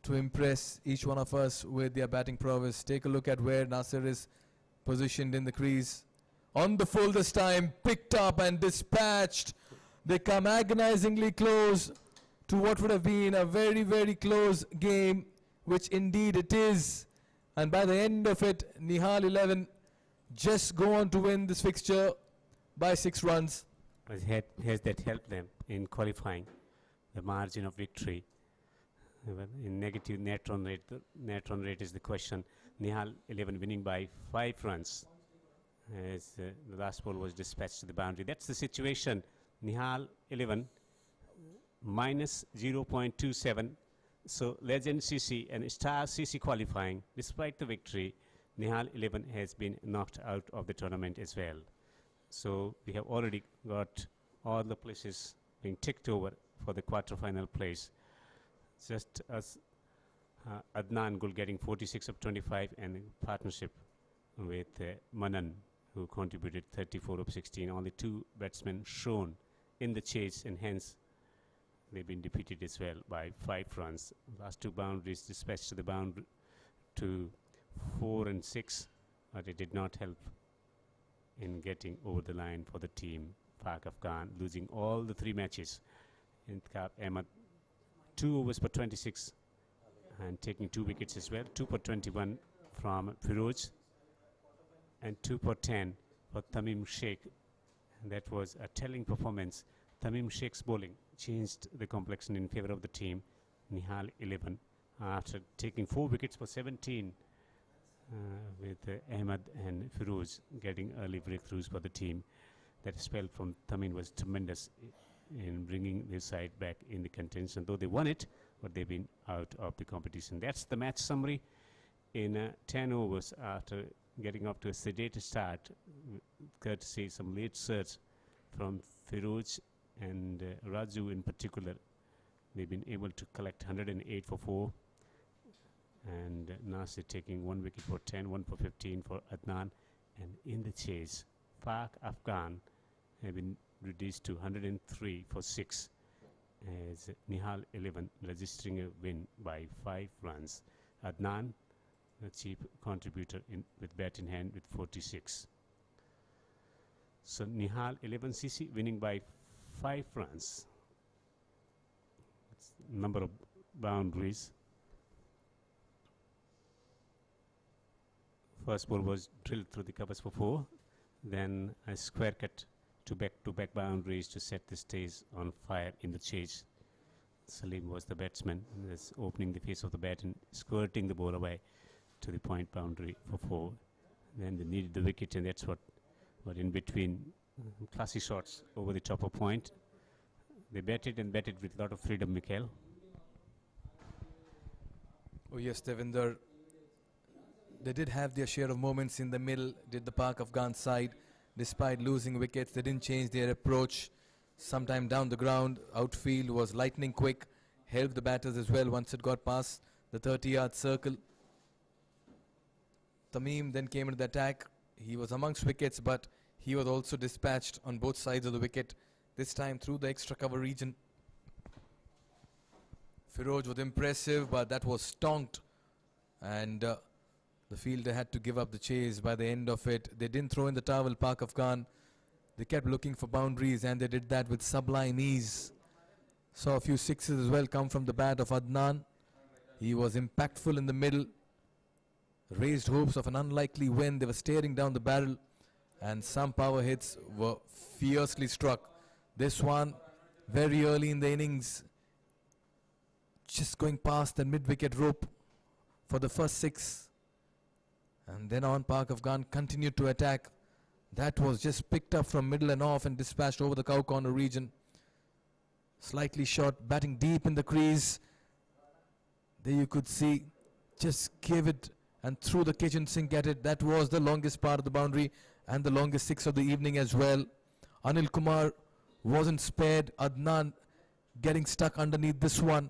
to impress each one of us with their batting prowess. Take a look at where Nasir is positioned in the crease. On the full this time, picked up and dispatched. They come agonizingly close to what would have been a very, very close game, which indeed it is. And by the end of it, Nihal 11 just go on to win this fixture by 6 runs. Has that helped them in qualifying? The margin of victory. In negative net run rate, the net run rate is the question. Nihal 11 winning by 5 runs. As the last ball was dispatched to the boundary. That's the situation. Nihal 11 minus 0.27. So Legend CC and Star CC qualifying. Despite the victory, Nihal 11 has been knocked out of the tournament as well. So we have already got all the places being ticked over for the quarter-final place. Just as Adnan Gul getting 46 of 25, and in partnership with Manan, who contributed 34 of 16. Only 2 batsmen shown in the chase, and hence they've been defeated as well by 5 runs. Last 2 boundaries dispatched to the boundary to 4 and 6, but it did not help in getting over the line for the team. Pak Afghan losing all the 3 matches. Intkab Ahmed 2 overs per 26 and taking 2 wickets as well. 2 per 21 from Firoz and 2 per 10 for Tamim Sheikh. And that was a telling performance. Tamim Sheikh's bowling changed the complexion in favor of the team. Nihal 11 after taking 4 wickets for 17 with Ahmed and Firoz getting early breakthroughs for the team. That spell from Tamim was tremendous in bringing their side back in the contention. Though they won it, but they've been out of the competition. That's the match summary in 10 overs after getting off to a sedate start, courtesy some late surge from Firoz and Raju in particular. They've been able to collect 108 for 4, and Nasir taking 1 wicket for 10, 1 for 15 for Adnan. And in the chase, Pak Afghan have been reduced to 103 for 6, as Nihal 11 registering a win by 5 runs. Adnan, the chief contributor with bat in hand with 46. So Nihal 11 CC winning by 5 runs. It's number of boundaries. First ball was drilled through the covers for 4. Then a square cut to back boundaries to set the stage on fire in the chase. Salim was the batsman, opening the face of the bat and squirting the ball away to the point boundary for 4. Then they needed the wicket, and that's what in between classy shots over the top of point. They batted with a lot of freedom, Mikhail. Oh yes, Devinder. They did have their share of moments in the middle, did the Pak Afghan side. Despite losing wickets, they didn't change their approach. Sometime down the ground, outfield was lightning quick, helped the batters as well once it got past the 30-yard circle. Tamim then came into the attack. He was amongst wickets, but he was also dispatched on both sides of the wicket, this time through the extra cover region. Firoj was impressive, but that was stonked, and the fielder had to give up the chase by the end of it. They didn't throw in the towel, Pak Afghan. They kept looking for boundaries, and they did that with sublime ease. Saw a few sixes as well come from the bat of Adnan. He was impactful in the middle. Raised hopes of an unlikely win. They were staring down the barrel, and some power hits were fiercely struck. This one very early in the innings, just going past the mid-wicket rope for the first 6. And then on, Pak Afghan continued to attack. That was just picked up from middle and off and dispatched over the cow corner region. Slightly short, batting deep in the crease. There you could see, just gave it and threw the kitchen sink at it. That was the longest part of the boundary and the longest 6 of the evening as well. Anil Kumar wasn't spared. Adnan getting stuck underneath this one,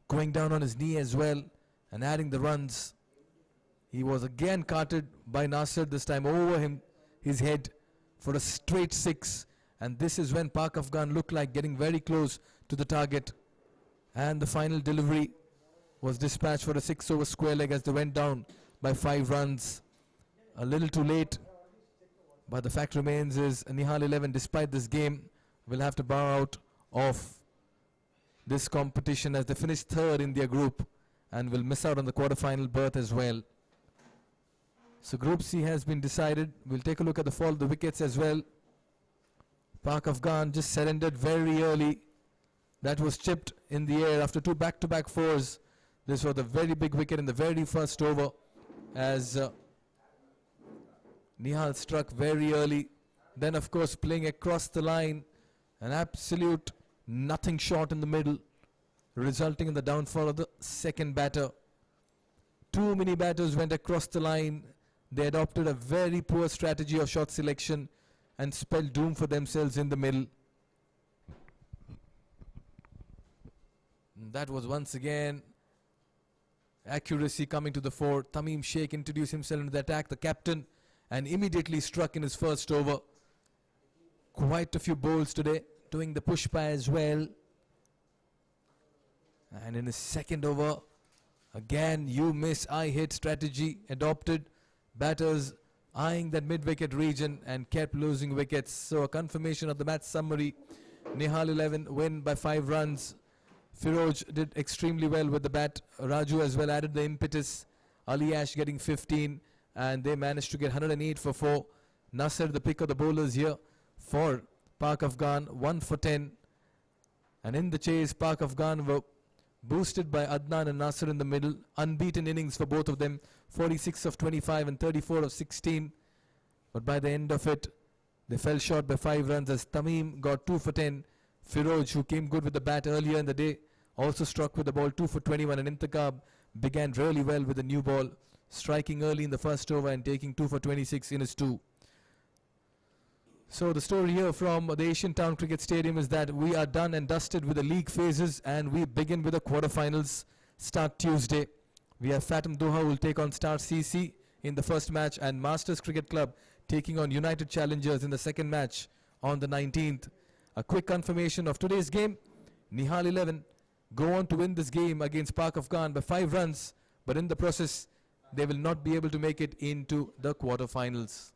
going down on his knee as well and adding the runs. He was again carted by Nasir, this time over his head for a straight 6. And this is when Pak Afghan looked like getting very close to the target. And the final delivery was dispatched for a 6-over square leg as they went down by 5 runs. A little too late. But the fact remains is Nihal 11, despite this game, will have to bow out of this competition as they finished 3rd in their group and will miss out on the quarter-final berth as well. So Group C has been decided. We'll take a look at the fall of the wickets as well. Pak Afghan just surrendered very early. That was chipped in the air after 2 back-to-back 4s. This was a very big wicket in the very first over as Nihal struck very early. Then of course playing across the line, an absolute nothing shot in the middle, resulting in the downfall of the second batter. Too many batters went across the line. They adopted a very poor strategy of shot selection and spelled doom for themselves in the middle. And that was once again accuracy coming to the fore. Tamim Sheikh introduced himself into the attack, the captain, and immediately struck in his first over. Quite a few bowls today, doing the pushpa as well. And in his second over, again, you miss, I hit strategy adopted. Batters eyeing that mid-wicket region and kept losing wickets. So a confirmation of the match summary. Nihal 11 win by 5 runs. Firoj did extremely well with the bat. Raju as well added the impetus. Ali Ash getting 15 and they managed to get 108 for 4. Nasser, the pick of the bowlers here for Pak Afghan, 1 for 10. And in the chase, Pak Afghan were boosted by Adnan and Nasser in the middle. Unbeaten innings for both of them, 46 of 25 and 34 of 16. But by the end of it, they fell short by 5 runs as Tamim got 2 for 10. Firoj, who came good with the bat earlier in the day, also struck with the ball 2 for 21. And Intikhab began really well with the new ball, striking early in the first over and taking 2 for 26 in his 2. So the story here from the Asian Town Cricket Stadium is that we are done and dusted with the league phases and we begin with the quarterfinals. Start Tuesday. We have Fatum Doha who will take on Star CC in the first match and Masters Cricket Club taking on United Challengers in the second match on the 19th. A quick confirmation of today's game. Nihal 11 go on to win this game against Pak Afghan by 5 runs, but in the process they will not be able to make it into the quarterfinals.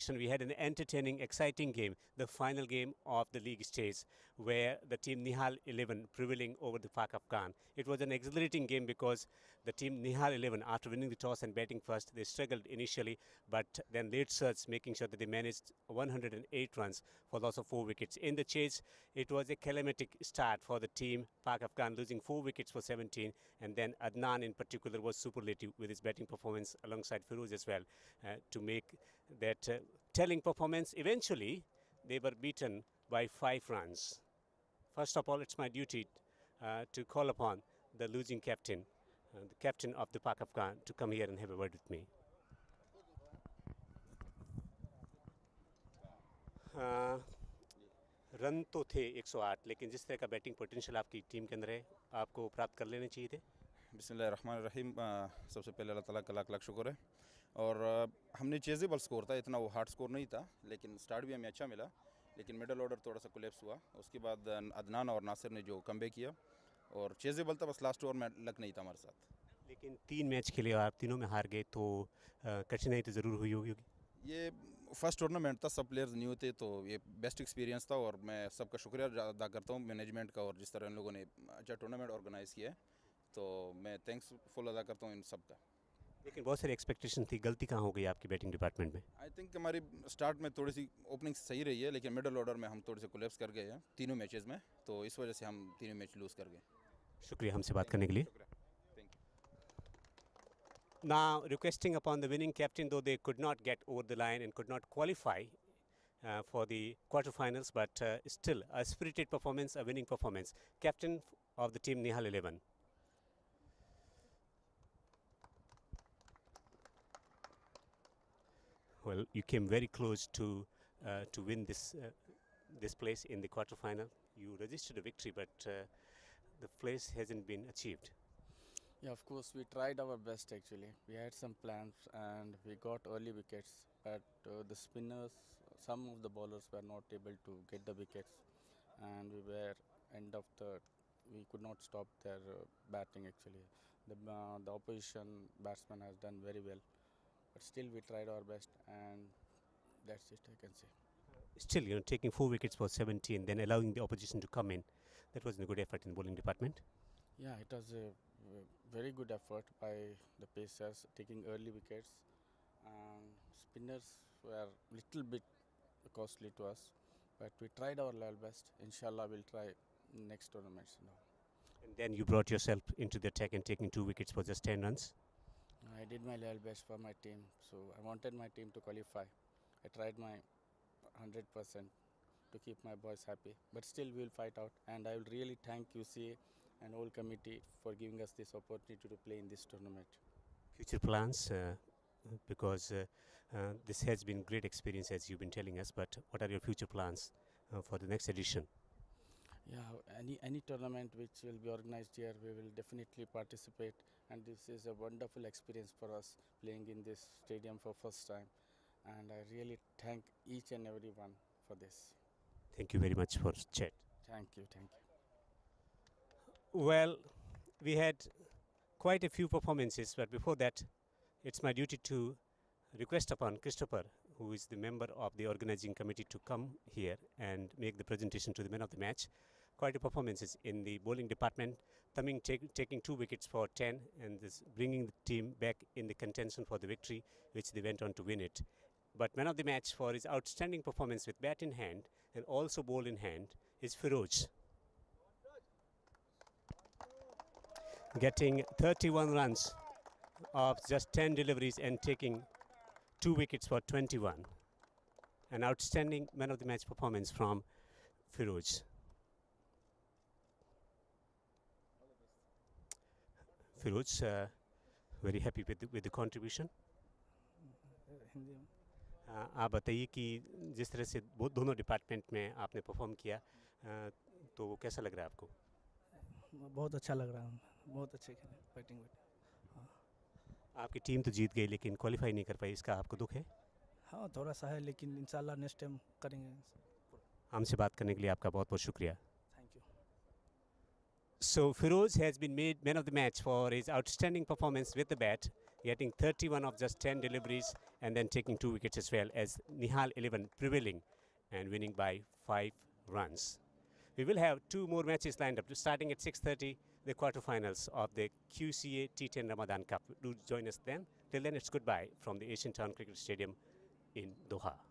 session, we had an entertaining, exciting game, the final game of the league stage, where the team Nihal 11 prevailing over the Pak Afghan. It was an exhilarating game because the team Nihal 11, after winning the toss and batting first, they struggled initially, but then late surge, making sure that they managed 108 runs for loss of 4 wickets. In the chase, it was a climactic start for the team Pak Afghan, losing 4 wickets for 17, and then Adnan in particular was superlative with his batting performance alongside Firoz as well to make that telling performance. Eventually, they were beaten by 5 runs. First of all, it's my duty to call upon the losing captain, the captain of the Pak Afghan, to come here and have a word with me. Run तो थे 108, लेकिन जिस तरह का batting potential आपकी team के अंदर है, आपको प्राप्त कर लेने चाहिए थे. बिस्मिल्लाहिर्रहमानिर्रहीम. सबसे पहले अल्लाह ताला का लाख लाख शुक्र है. और हमने चेजेबल स्कोर था, इतना वो हार्ड स्कोर नहीं था, लेकिन स्टार्ट भी हमें अच्छा मिला. लेकिन मिडल ऑर्डर थोड़ा सा कोलैप्स हुआ. उसके बाद अदनान और नासिर ने जो कमबैक किया, और चेजेबल था, बस लास्ट ओवर में लक नहीं था हमारे साथ. लेकिन 3 मैच खेले और आप तीनों में हार गए, तो कठिनाई तो ज़रूर हुई होगी. ये फर्स्ट टूर्नामेंट था, सब प्लेयर्स न्यू थे, तो ये बेस्ट एक्सपीरियंस था. और मैं सबका शुक्रिया अदा करता हूँ मैनेजमेंट का, और जिस तरह इन लोगों ने अच्छा टूर्नामेंट ऑर्गेनाइज़ किया है, तो मैं थैंक्सफुल अदा करता हूँ इन सब का. लेकिन बहुत सारी एक्सपेक्टेशन थी, गलती कहाँ हो गई आपकी बैटिंग डिपार्टमेंट में? आई थिंक हमारी स्टार्ट में थोड़ी सी ओपनिंग सही रही है, लेकिन मिडल ऑर्डर में हम थोड़े से कोलैप्स कर गए हैं तीनों मैचेस में, तो इस वजह से हम तीनों मैच लूज़ कर गए. शुक्रिया हमसे बात करने के लिए. Now requesting upon the winning captain, though they could not get over the line and could not qualify for the quarterfinals, but still a spirited performance, a winning performance. Captain of the team Nihal 11. Well, you came very close to win this place in the quarterfinal. You registered a victory, but the place hasn't been achieved. Yeah, of course, we tried our best actually. We had some plans and we got early wickets, but the spinners, some of the bowlers were not able to get the wickets, and we were we could not stop their batting actually. The opposition batsman has done very well, but still we tried our best, and that's it, I can say. Still, taking 4 wickets for 17, then allowing the opposition to come in, that wasn't a good effort in the bowling department. Yeah, it was a very good effort by the pacers, taking early wickets. Spinners were little bit costly to us, but we tried our level best. Inshallah, we'll try next tournaments now. And then you brought yourself into the attack and taking 2 wickets for just 10 runs. I did my level best for my team, so I wanted my team to qualify. I tried my 100% to keep my boys happy, but still we will fight out, and I will really thank UCA and whole committee for giving us this opportunity to play in this tournament. Future plans, because this has been great experience as you've been telling us, but what are your future plans for the next edition? Yeah, any tournament which will be organized here, we will definitely participate, and this is a wonderful experience for us playing in this stadium for first time, and I really thank each and everyone for this. Thank you very much for chat. Thank you, thank you. Well, we had quite a few performances, but before that, it's my duty to request upon Christopher, who is the member of the organizing committee, to come here and make the presentation to the man of the match. Quite a performances in the bowling department. Tamim taking 2 wickets for 10 and this bringing the team back in the contention for the victory, which they went on to win it. But man of the match for his outstanding performance with bat in hand and also ball in hand is Firoz, getting 31 runs of just 10 deliveries and taking 2 wickets for 21. An outstanding man of the match performance from Firoz. Firoz, very happy with the contribution. आप बताइए कि जिस तरह से दोनों department में आपने perform किया, तो वो कैसा लग रहा है आपको? बहुत अच्छा लग रहा है, बहुत अच्छे खेले बैटिंग. आपकी टीम तो जीत गई लेकिन क्वालिफाई नहीं कर पाई, इसका आपको दुख है? हाँ, थोड़ा सा है, लेकिन इंशाल्लाह नेक्स्ट टाइम करेंगे. हमसे बात करने के लिए आपका बहुत बहुत शुक्रिया. Thank you. So Firoz has been made man of the match for his outstanding performance with the bat, getting 31 of just 10 deliveries and then taking 2 wickets as well, as Nihal 11 prevailing and winning by 5 runs. We will have 2 more matches lined up, starting at 6:30, the quarterfinals of the QCA T10 Ramadan Cup. Do join us then. Till then, it's goodbye from the Asian Town Cricket Stadium in Doha.